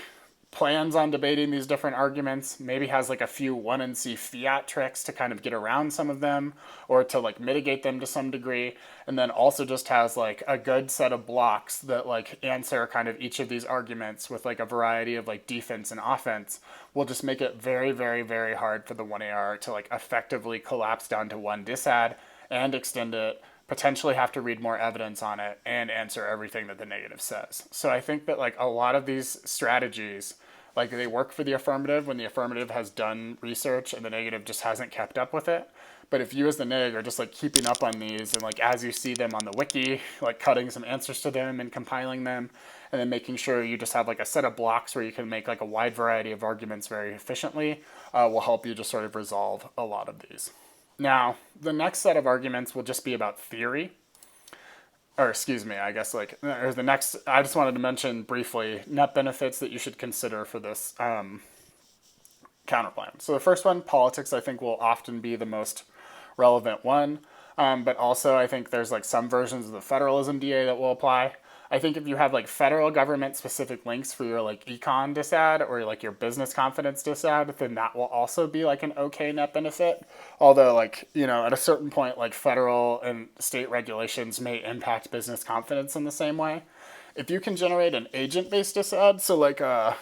plans on debating these different arguments, maybe has a few 1 and C fiat tricks to kind of get around some of them or to mitigate them to some degree, and then also just has a good set of blocks that answer kind of each of these arguments with a variety of defense and offense, will just make it very, very, very hard for the 1AR to effectively collapse down to one disad and extend it, potentially have to read more evidence on it, and answer everything that the negative says. So I think that a lot of these strategies, they work for the affirmative when the affirmative has done research and the negative just hasn't kept up with it. But if you as the neg are just keeping up on these and as you see them on the wiki, cutting some answers to them and compiling them, and then making sure you just have a set of blocks where you can make a wide variety of arguments very efficiently, will help you just sort of resolve a lot of these. Now, the next set of arguments will just be about theory. Or excuse me, I guess or the next, I just wanted to mention briefly net benefits that you should consider for this counterplan. So the first one, politics, I think will often be the most relevant one. But also I think there's some versions of the federalism DA that will apply. I think if you have federal government specific links for your econ disad or your business confidence disad, then that will also be an okay net benefit. Although at a certain point federal and state regulations may impact business confidence in the same way. if you can generate an agent-based Disad, so like a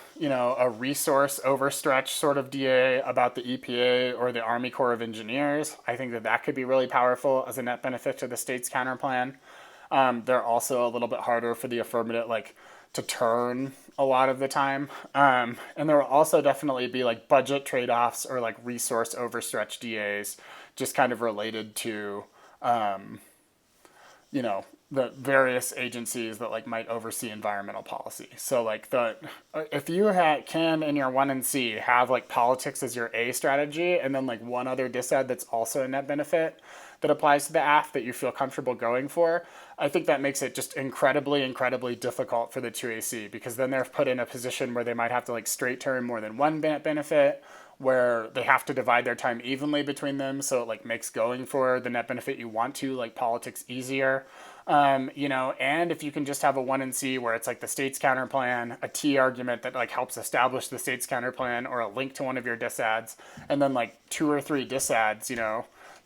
resource overstretch sort of DA about the EPA or the Army Corps of Engineers, I think that that could be really powerful as a net benefit to the state's counterplan. They're also a little bit harder for the affirmative, like to turn a lot of the time. And there will also definitely be like budget trade-offs or like resource overstretch DAs, just kind of related to, you know, the various agencies that like might oversee environmental policy. So like if you can in your 1 and C have like politics as your A strategy and then like one other disad that's also a net benefit that applies to the AF that you feel comfortable going for, I think that makes it just incredibly, incredibly difficult for the 2AC, because then they're put in a position where they might have to like straight term more than one net benefit, where they have to divide their time evenly between them, so it like makes going for the net benefit you want to like politics easier. And if you can just have a 1 and C where it's like the state's counterplan, a T argument that like helps establish the state's counterplan, or a link to one of your disads, and then like 2 or 3 disads,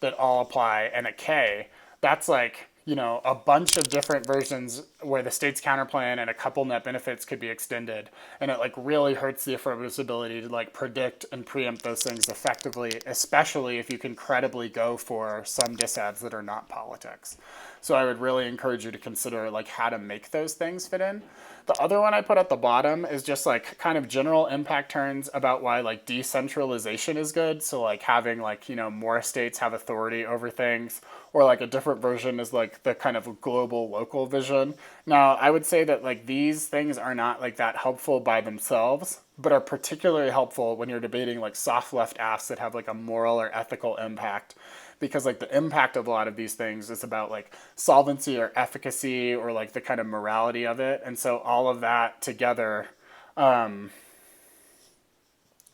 that all apply, and a K, that's like, a bunch of different versions where the state's counterplan and a couple net benefits could be extended. And it like really hurts the affirmative's ability to like predict and preempt those things effectively, especially if you can credibly go for some disads that are not politics. So I would really encourage you to consider like how to make those things fit in. The other one I put at the bottom is just like kind of general impact turns about why like decentralization is good. So like having like, more states have authority over things, or like a different version is like the kind of global local vision. Now, I would say that like these things are not like that helpful by themselves, but are particularly helpful when you're debating like soft left asks that have like a moral or ethical impact. Because like the impact of a lot of these things is about like solvency or efficacy or like the kind of morality of it. And so all of that together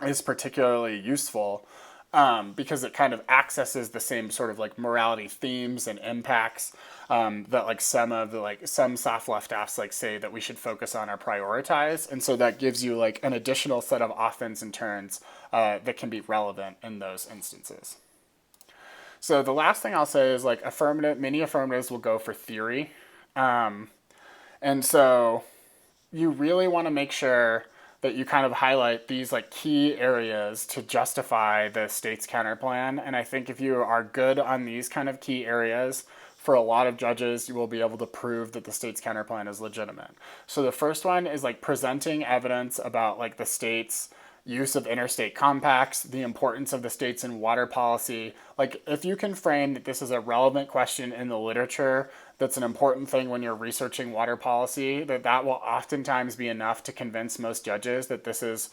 is particularly useful because it kind of accesses the same sort of like morality themes and impacts that like some soft left asks like say that we should focus on or prioritize. And so that gives you like an additional set of offense and turns that can be relevant in those instances. So the last thing I'll say is like many affirmatives will go for theory. And so you really want to make sure that you kind of highlight these like key areas to justify the state's counterplan. And I think if you are good on these kind of key areas, for a lot of judges, you will be able to prove that the state's counterplan is legitimate. So the first one is like presenting evidence about like the state's use of interstate compacts, the importance of the states in water policy. Like if you can frame that this is a relevant question in the literature, that's an important thing when you're researching water policy, that will oftentimes be enough to convince most judges that this is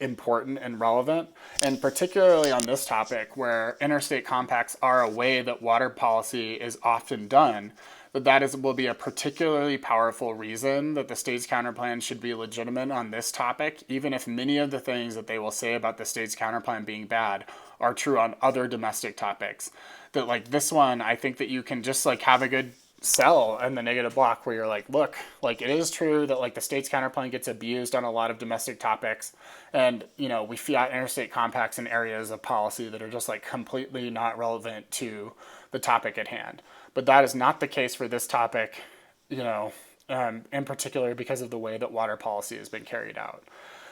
important and relevant. And particularly on this topic where interstate compacts are a way that water policy is often done, will be a particularly powerful reason that the state's counterplan should be legitimate on this topic, even if many of the things that they will say about the state's counterplan being bad are true on other domestic topics. That like this one, I think that you can just like have a good sell in the negative block where you're like, look, like it is true that like the state's counterplan gets abused on a lot of domestic topics, and we fiat interstate compacts in areas of policy that are just like completely not relevant to the topic at hand. But that is not the case for this topic, in particular because of the way that water policy has been carried out.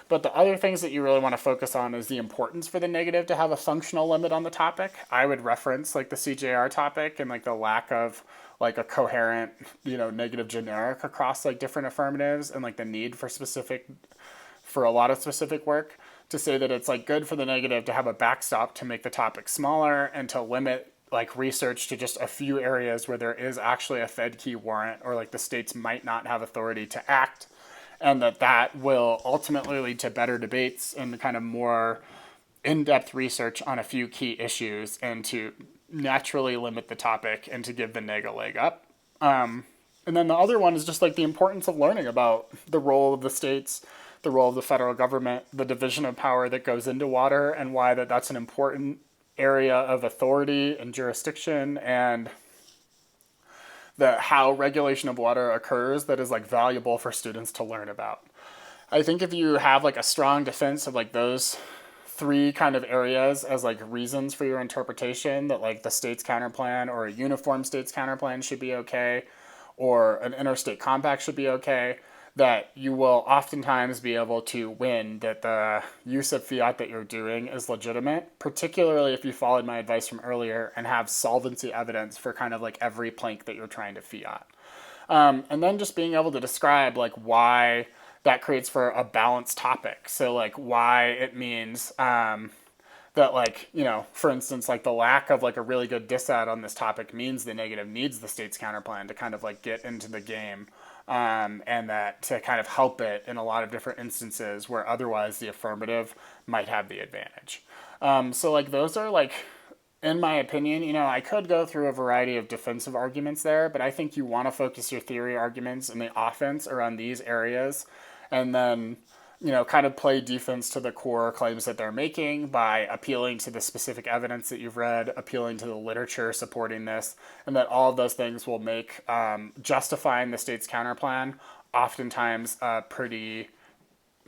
But the other things that you really want to focus on is the importance for the negative to have a functional limit on the topic. I would reference like the CJR topic and like the lack of like a coherent, negative generic across like different affirmatives, and like the need for a lot of specific work to say that it's like good for the negative to have a backstop to make the topic smaller and to limit like research to just a few areas where there is actually a Fed key warrant, or like the states might not have authority to act, and that will ultimately lead to better debates and kind of more in-depth research on a few key issues, and to naturally limit the topic and to give the neg a leg up. And then the other one is just like the importance of learning about the role of the states, the role of the federal government, the division of power that goes into water, and why that's an important area of authority and jurisdiction, and how regulation of water occurs that is like valuable for students to learn about. I think if you have like a strong defense of like those 3 kind of areas as like reasons for your interpretation, that like the state's counterplan or a uniform state's counterplan should be okay, or an interstate compact should be okay, that you will oftentimes be able to win that the use of fiat that you're doing is legitimate, particularly if you followed my advice from earlier and have solvency evidence for kind of like every plank that you're trying to fiat. And then just being able to describe like why that creates for a balanced topic. So like why it means that like, for instance, like the lack of like a really good disad on this topic means the negative needs the state's counterplan to kind of like get into the game. And that to kind of help it in a lot of different instances where otherwise the affirmative might have the advantage. So like those are like, in my opinion, I could go through a variety of defensive arguments there, but I think you want to focus your theory arguments in the offense around these areas, and then kind of play defense to the core claims that they're making by appealing to the specific evidence that you've read, appealing to the literature supporting this, and that all of those things will make justifying the state's counterplan oftentimes pretty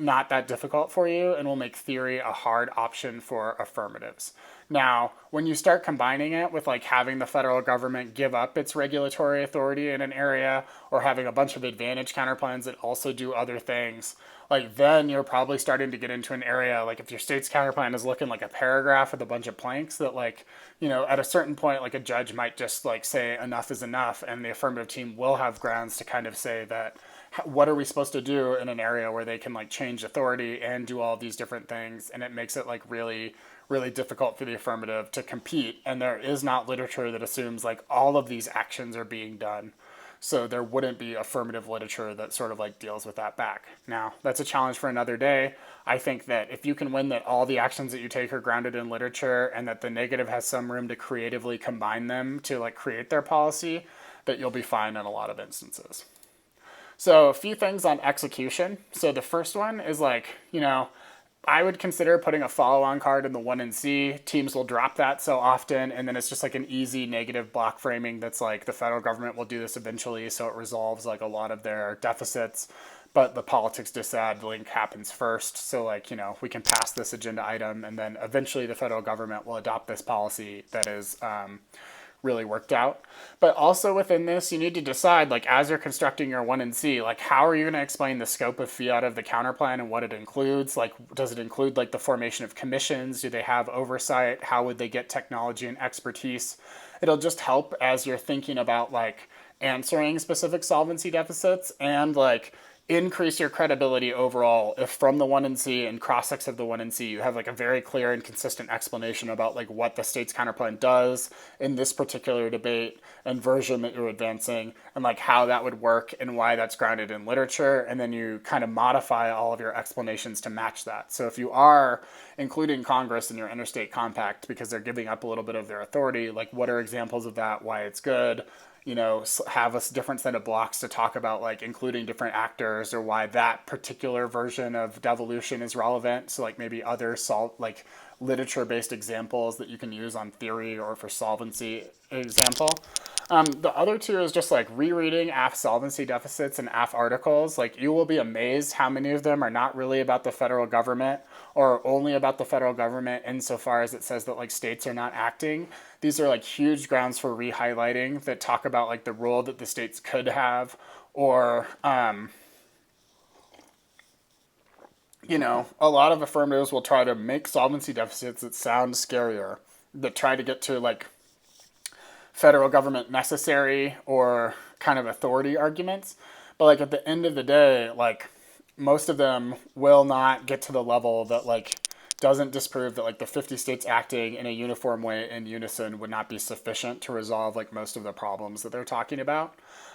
not that difficult for you and will make theory a hard option for affirmatives. Now, when you start combining it with like having the federal government give up its regulatory authority in an area or having a bunch of advantage counterplans that also do other things, like then you're probably starting to get into an area like if your state's counterplan is looking like a paragraph with a bunch of planks that like, at a certain point like a judge might just like say enough is enough, and the affirmative team will have grounds to kind of say that what are we supposed to do in an area where they can like change authority and do all these different things, and it makes it like really really difficult for the affirmative to compete, and there is not literature that assumes like all of these actions are being done. So there wouldn't be affirmative literature that sort of like deals with that back. Now, that's a challenge for another day. I think that if you can win that all the actions that you take are grounded in literature and that the negative has some room to creatively combine them to like create their policy, that you'll be fine in a lot of instances. So a few things on execution. So the first one is like, I would consider putting a follow-on card in the 1 and C. Teams will drop that so often, and then it's just like an easy negative block framing that's like the federal government will do this eventually, so it resolves like a lot of their deficits, but the politics disad link happens first. So like, we can pass this agenda item, and then eventually the federal government will adopt this policy that is really worked out. But also within this, you need to decide, like, as you're constructing your 1 and C, like, how are you going to explain the scope of fiat of the counterplan and what it includes? Like, does it include, like, the formation of commissions? Do they have oversight? How would they get technology and expertise? It'll just help as you're thinking about, like, answering specific solvency deficits and, like, increase your credibility overall if from the 1 and C and cross-sects of the 1 and C you have like a very clear and consistent explanation about like what the state's counterplan does in this particular debate and version that you're advancing, and like how that would work and why that's grounded in literature, and then you kind of modify all of your explanations to match that. So if you are including Congress in your interstate compact because they're giving up a little bit of their authority, like what are examples of that, why it's good, have a different set of blocks to talk about like including different actors or why that particular version of devolution is relevant. So like maybe other like literature-based examples that you can use on theory or for solvency example. The other two is just like rereading AF solvency deficits and AF articles. Like you will be amazed how many of them are not really about the federal government or only about the federal government insofar as it says that like states are not acting. These are like huge grounds for re-highlighting that talk about like the role that the states could have, or a lot of affirmatives will try to make solvency deficits that sound scarier, that try to get to like federal government necessary or kind of authority arguments. But like at the end of the day, like most of them will not get to the level that like doesn't disprove that like the 50 states acting in a uniform way in unison would not be sufficient to resolve like most of the problems that they're talking about.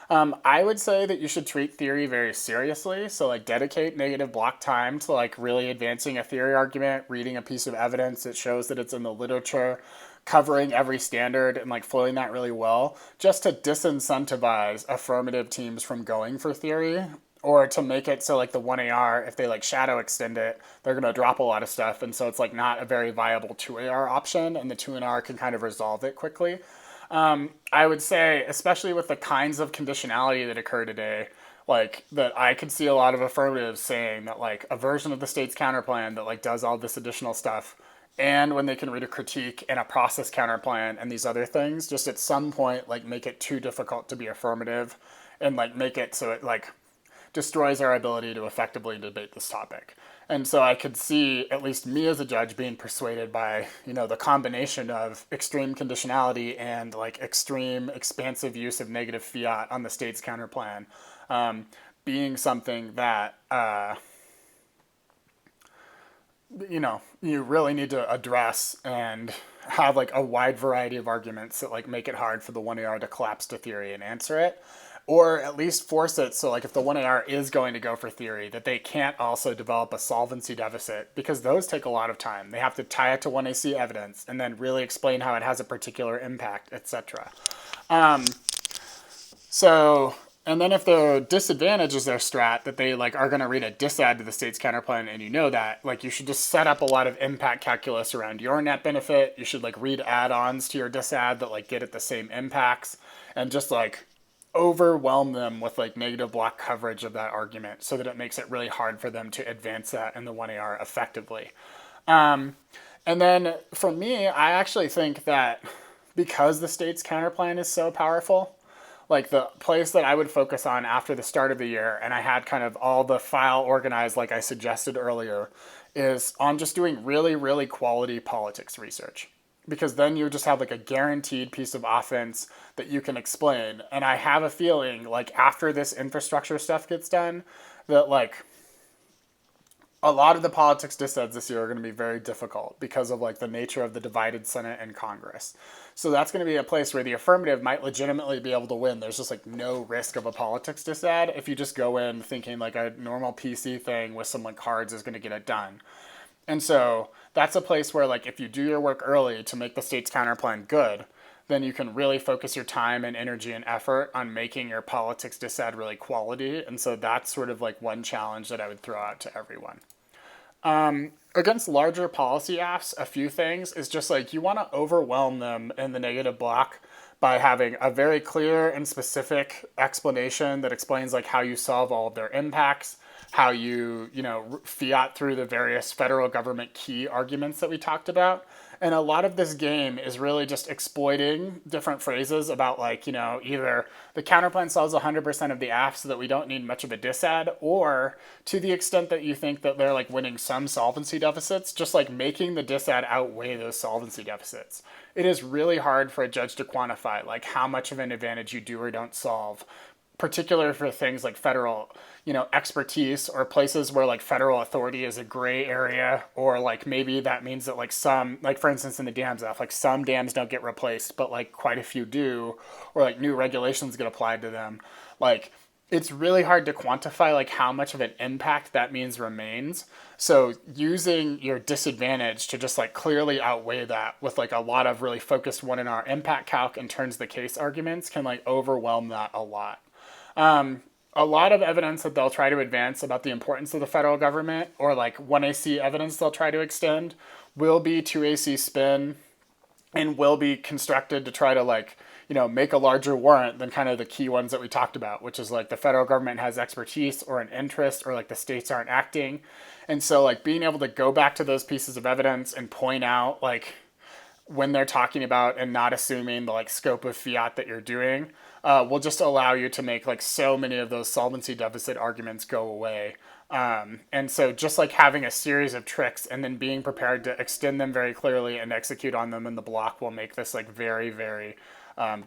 I would say that you should treat theory very seriously. So like dedicate negative block time to like really advancing a theory argument, reading a piece of evidence that shows that it's in the literature, covering every standard and like flowing that really well, just to disincentivize affirmative teams from going for theory, or to make it so like the 1AR, if they like shadow extend it, they're going to drop a lot of stuff. And so it's like not a very viable 2AR option, and the 2NR can kind of resolve it quickly. I would say, especially with the kinds of conditionality that occur today, like that I could see a lot of affirmatives saying that like a version of the state's counterplan that like does all this additional stuff, and when they can read a critique and a process counterplan and these other things, just at some point like make it too difficult to be affirmative and like make it so it like destroys our ability to effectively debate this topic. And so I could see at least me as a judge being persuaded by, the combination of extreme conditionality and like extreme expansive use of negative fiat on the state's counterplan being something that, you really need to address and have like a wide variety of arguments that like make it hard for the 1AR to collapse to theory and answer it, or at least force it so like if the 1AR is going to go for theory, that they can't also develop a solvency deficit, because those take a lot of time. They have to tie it to 1AC evidence and then really explain how it has a particular impact, etc. And then if the disadvantage is their strat, that they like are going to read a disad to the state's counterplan, and that, like you should just set up a lot of impact calculus around your net benefit. You should like read add-ons to your disad that like get at the same impacts, and just like overwhelm them with like negative block coverage of that argument so that it makes it really hard for them to advance that in the 1AR effectively. And then for me, I actually think that because the state's counterplan is so powerful, like the place that I would focus on after the start of the year, and I had kind of all the file organized like I suggested earlier, is on just doing really, really quality politics research. Because then you just have like a guaranteed piece of offense that you can explain. And I have a feeling like after this infrastructure stuff gets done, that like a lot of the politics disads this year are going to be very difficult because of like the nature of the divided Senate and Congress. So that's going to be a place where the affirmative might legitimately be able to win. There's just like no risk of a politics disad if you just go in thinking like a normal PC thing with some like cards is going to get it done. And so that's a place where like if you do your work early to make the state's counterplan good, then you can really focus your time and energy and effort on making your politics disad really quality. And so that's sort of like one challenge that I would throw out to everyone. Against larger policy asks, a few things is just like you want to overwhelm them in the negative block by having a very clear and specific explanation that explains like how you solve all of their impacts, how you, fiat through the various federal government key arguments that we talked about. And a lot of this game is really just exploiting different phrases about like, either the counterplan solves 100% of the AF so that we don't need much of a disad, or to the extent that you think that they're like winning some solvency deficits, just like making the disad outweigh those solvency deficits. It is really hard for a judge to quantify like how much of an advantage you do or don't solve, particularly for things like federal, expertise, or places where like federal authority is a gray area, or like maybe that means that like some, like for instance in the dams act, like some dams don't get replaced, but like quite a few do, or like new regulations get applied to them. Like it's really hard to quantify like how much of an impact that means remains. So using your disadvantage to just like clearly outweigh that with like a lot of really focused 1NR impact calc and turns the case arguments can like overwhelm that a lot. A lot of evidence that they'll try to advance about the importance of the federal government, or like 1AC evidence they'll try to extend, will be 2AC spin and will be constructed to try to like, make a larger warrant than kind of the key ones that we talked about, which is like the federal government has expertise or an interest, or like the states aren't acting. And so like being able to go back to those pieces of evidence and point out like when they're talking about and not assuming the like scope of fiat that you're doing, will just allow you to make like so many of those solvency deficit arguments go away. And so just like having a series of tricks and then being prepared to extend them very clearly and execute on them in the block will make this like very, very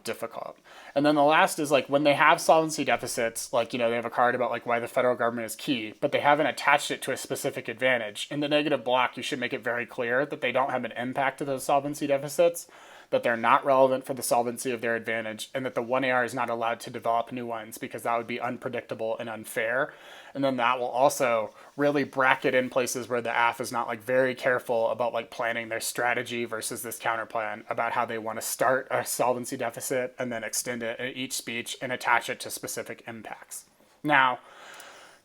difficult. And then the last is like when they have solvency deficits, like, they have a card about like why the federal government is key, but they haven't attached it to a specific advantage. In the negative block, you should make it very clear that they don't have an impact to those solvency deficits, that they're not relevant for the solvency of their advantage, and that the 1AR is not allowed to develop new ones because that would be unpredictable and unfair. And then that will also really bracket in places where the AF is not like very careful about like planning their strategy versus this counterplan about how they want to start a solvency deficit and then extend it in each speech and attach it to specific impacts. Now,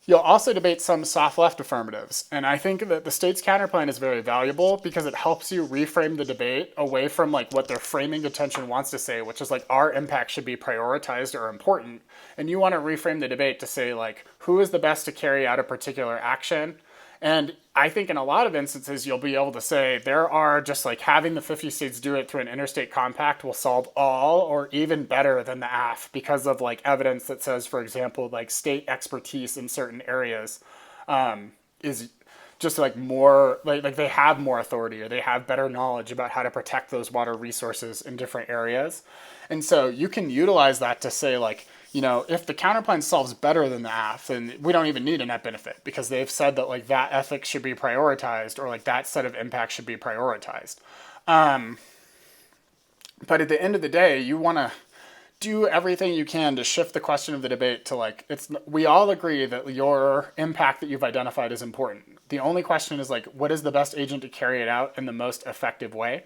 you'll also debate some soft left affirmatives, and I think that the state's counterplan is very valuable because it helps you reframe the debate away from like what their framing attention wants to say, which is like our impact should be prioritized or important, and you want to reframe the debate to say like who is the best to carry out a particular action. And I think in a lot of instances, you'll be able to say there are just like having the 50 states do it through an interstate compact will solve all or even better than the AF because of like evidence that says, for example, like state expertise in certain areas is just like more like they have more authority or they have better knowledge about how to protect those water resources in different areas. And so you can utilize that to say like, if the counterplan solves better than the AF, then we don't even need a net benefit because they've said that like that ethics should be prioritized or like that set of impacts should be prioritized. But at the end of the day, you want to do everything you can to shift the question of the debate to like, we all agree that your impact that you've identified is important. The only question is like, what is the best agent to carry it out in the most effective way?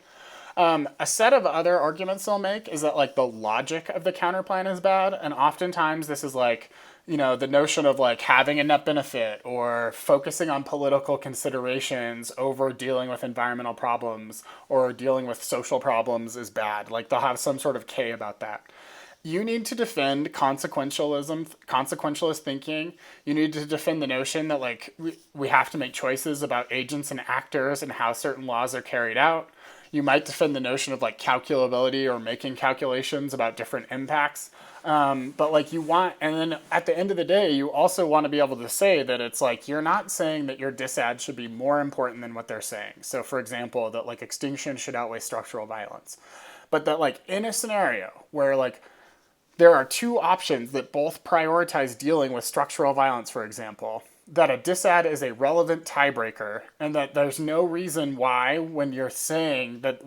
A set of other arguments they'll make is that like the logic of the counterplan is bad. And oftentimes this is like, the notion of like having a net benefit or focusing on political considerations over dealing with environmental problems or dealing with social problems is bad. Like they'll have some sort of K about that. You need to defend consequentialist thinking. You need to defend the notion that like we have to make choices about agents and actors and how certain laws are carried out. You might defend the notion of like calculability or making calculations about different impacts. But like and then at the end of the day, you also want to be able to say that it's like, you're not saying that your disad should be more important than what they're saying. So for example, that like extinction should outweigh structural violence. But that like in a scenario where like there are two options that both prioritize dealing with structural violence, for example, that a disad is a relevant tiebreaker and that there's no reason why when you're saying that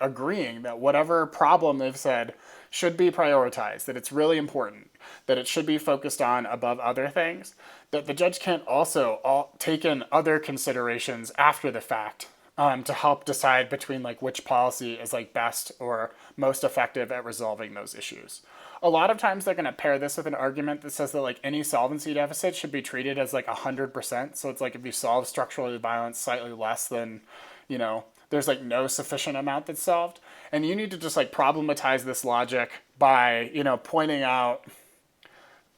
agreeing that whatever problem they've said should be prioritized, that it's really important, that it should be focused on above other things, that the judge can't also take in other considerations after the fact to help decide between like which policy is like best or most effective at resolving those issues. A lot of times they're going to pair this with an argument that says that like any solvency deficit should be treated as like 100%. So it's like if you solve structural violence slightly less than, there's like no sufficient amount that's solved. And you need to just like problematize this logic by, pointing out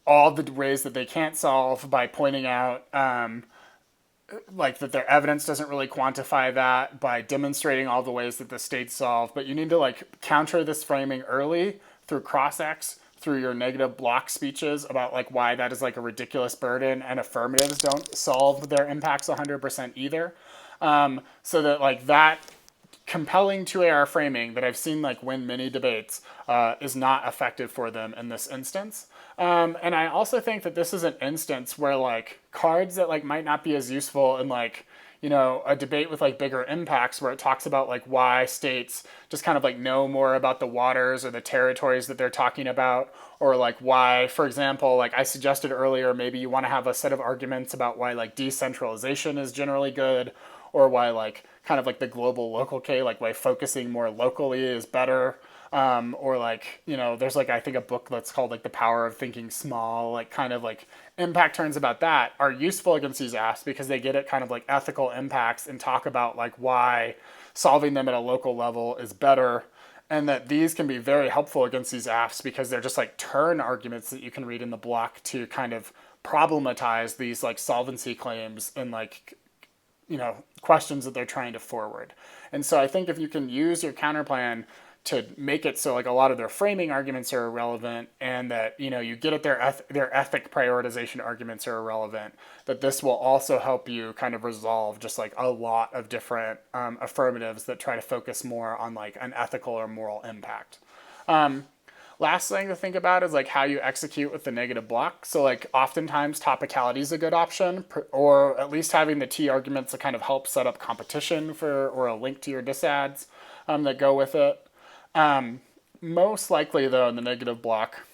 all the ways that they can't solve, by pointing out like that their evidence doesn't really quantify that, by demonstrating all the ways that the states solve. But you need to like counter this framing early through cross-ex, through your negative block speeches about like why that is like a ridiculous burden and affirmatives don't solve their impacts 100% either. So that like that compelling 2AR framing that I've seen like win many debates is not effective for them in this instance. And I also think that this is an instance where like cards that like might not be as useful in like, a debate with like bigger impacts where it talks about like why states just kind of like know more about the waters or the territories that they're talking about, or like why, for example, like I suggested earlier, maybe you want to have a set of arguments about why like decentralization is generally good, or why like kind of like the global local K, like why focusing more locally is better. Or like, there's like, I think a book that's called like The Power of Thinking Small, like kind of like impact turns about that are useful against these asks because they get at kind of like ethical impacts and talk about like why solving them at a local level is better. And that these can be very helpful against these asks because they're just like turn arguments that you can read in the block to kind of problematize these like solvency claims and like, questions that they're trying to forward. And so I think if you can use your counterplan to make it so like a lot of their framing arguments are irrelevant and that, you get at their ethic prioritization arguments are irrelevant, that this will also help you kind of resolve just like a lot of different affirmatives that try to focus more on like an ethical or moral impact. Last thing to think about is like how you execute with the negative block. So like oftentimes topicality is a good option, or at least having the T arguments that kind of help set up competition for or a link to your disads that go with it. Most likely though in the negative block,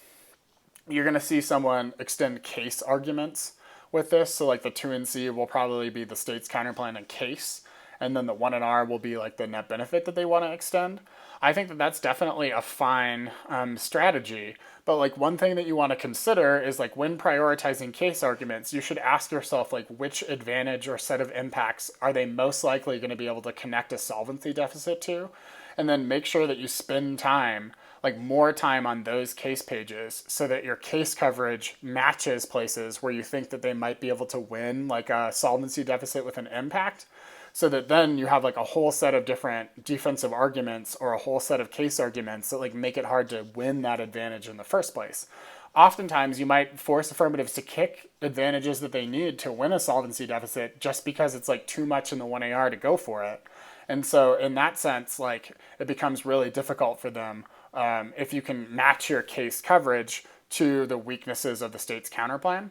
you're going to see someone extend case arguments with this. So like the 2 and C will probably be the state's counterplan and case. And then the 1 and R will be like the net benefit that they want to extend. I think that that's definitely a fine strategy. But like one thing that you want to consider is like when prioritizing case arguments, you should ask yourself like which advantage or set of impacts are they most likely going to be able to connect a solvency deficit to? And then make sure that you spend time like more time on those case pages so that your case coverage matches places where you think that they might be able to win like a solvency deficit with an impact, so that then you have like a whole set of different defensive arguments or a whole set of case arguments that like make it hard to win that advantage in the first place. Oftentimes you might force affirmatives to kick advantages that they need to win a solvency deficit just because it's like too much in the 1AR to go for it. And so in that sense, like it becomes really difficult for them if you can match your case coverage to the weaknesses of the state's counterplan.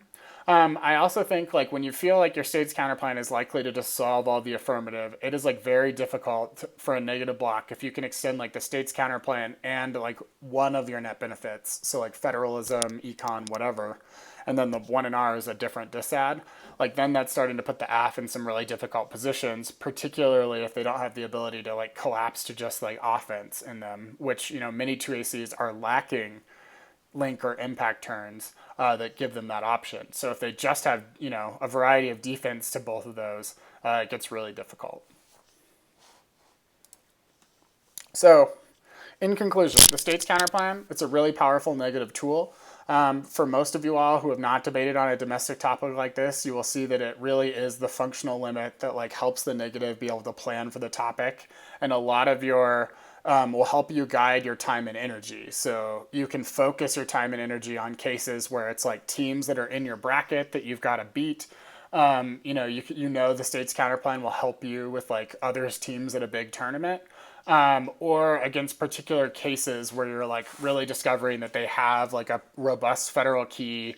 I also think like when you feel like your state's counterplan is likely to just solve all the affirmative, it is like very difficult for a negative block if you can extend like the state's counterplan and like one of your net benefits. So like federalism, econ, whatever. And then the 1NR is a different Disad. Like then that's starting to put the AF in some really difficult positions, particularly if they don't have the ability to like collapse to just like offense in them, which, you know, many 2ACs are lacking link or impact turns that give them that option. So if they just have, you know, a variety of defense to both of those, it gets really difficult. So in conclusion, the state's counterplan, it's a really powerful negative tool. For most of you all who have not debated on a domestic topic like this, you will see that it really is the functional limit that like helps the negative be able to plan for the topic. And a lot of your will help you guide your time and energy. So you can focus your time and energy on cases where it's like teams that are in your bracket that you've got to beat. You know the state's counterplan will help you with like others teams at a big tournament. Or against particular cases where you're like really discovering that they have like a robust federal key,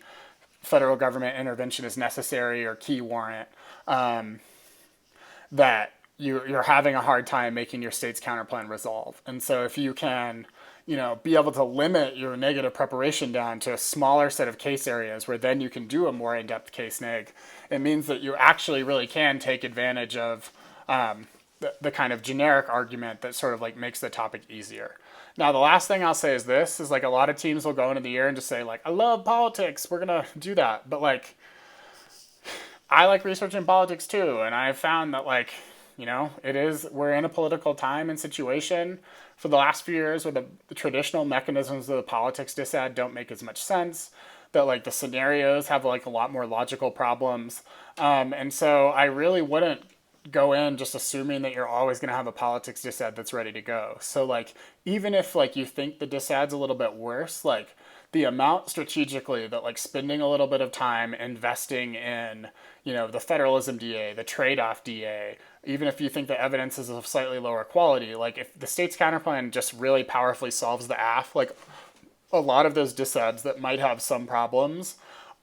federal government intervention is necessary, or key warrant, that you're having a hard time making your state's counterplan resolve. And so if you can, you know, be able to limit your negative preparation down to a smaller set of case areas where then you can do a more in-depth case neg, it means that you actually really can take advantage of the kind of generic argument that sort of like makes the topic easier. Now, the last thing I'll say is this, is like a lot of teams will go into the year and just say like, I love politics, we're going to do that. But like, I like researching politics too. And I've found that like, you know, we're in a political time and situation for the last few years where the traditional mechanisms of the politics Disad don't make as much sense, that like the scenarios have like a lot more logical problems. And so I really wouldn't go in just assuming that you're always going to have a politics Disad that's ready to go. So like, even if like you think the Disad's a little bit worse, like the amount strategically that like spending a little bit of time investing in, you know, the federalism DA, the trade-off DA, even if you think the evidence is of slightly lower quality, like if the state's counterplan just really powerfully solves the AF, like a lot of those Disads that might have some problems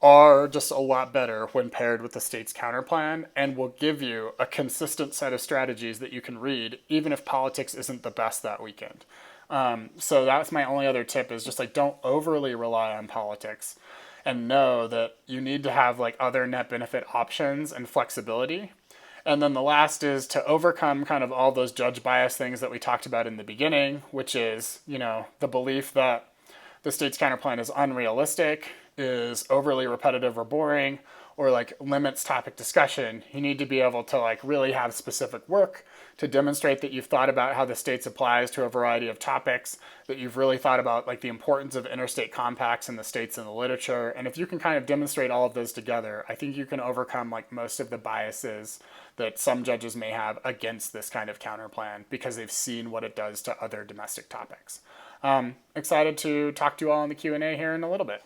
are just a lot better when paired with the state's counterplan, and will give you a consistent set of strategies that you can read, even if politics isn't the best that weekend. So that's my only other tip, is just like, don't overly rely on politics, and know that you need to have like other net benefit options and flexibility. And then the last is to overcome kind of all those judge bias things that we talked about in the beginning, which is, you know, the belief that the state's counterplan is unrealistic, is overly repetitive or boring, or like limits topic discussion. You need to be able to like really have specific work to demonstrate that you've thought about how the states applies to a variety of topics, that you've really thought about like the importance of interstate compacts in the states and the literature. And if you can kind of demonstrate all of those together, I think you can overcome like most of the biases that some judges may have against this kind of counterplan, because they've seen what it does to other domestic topics. Excited to talk to you all in the Q&A here in a little bit.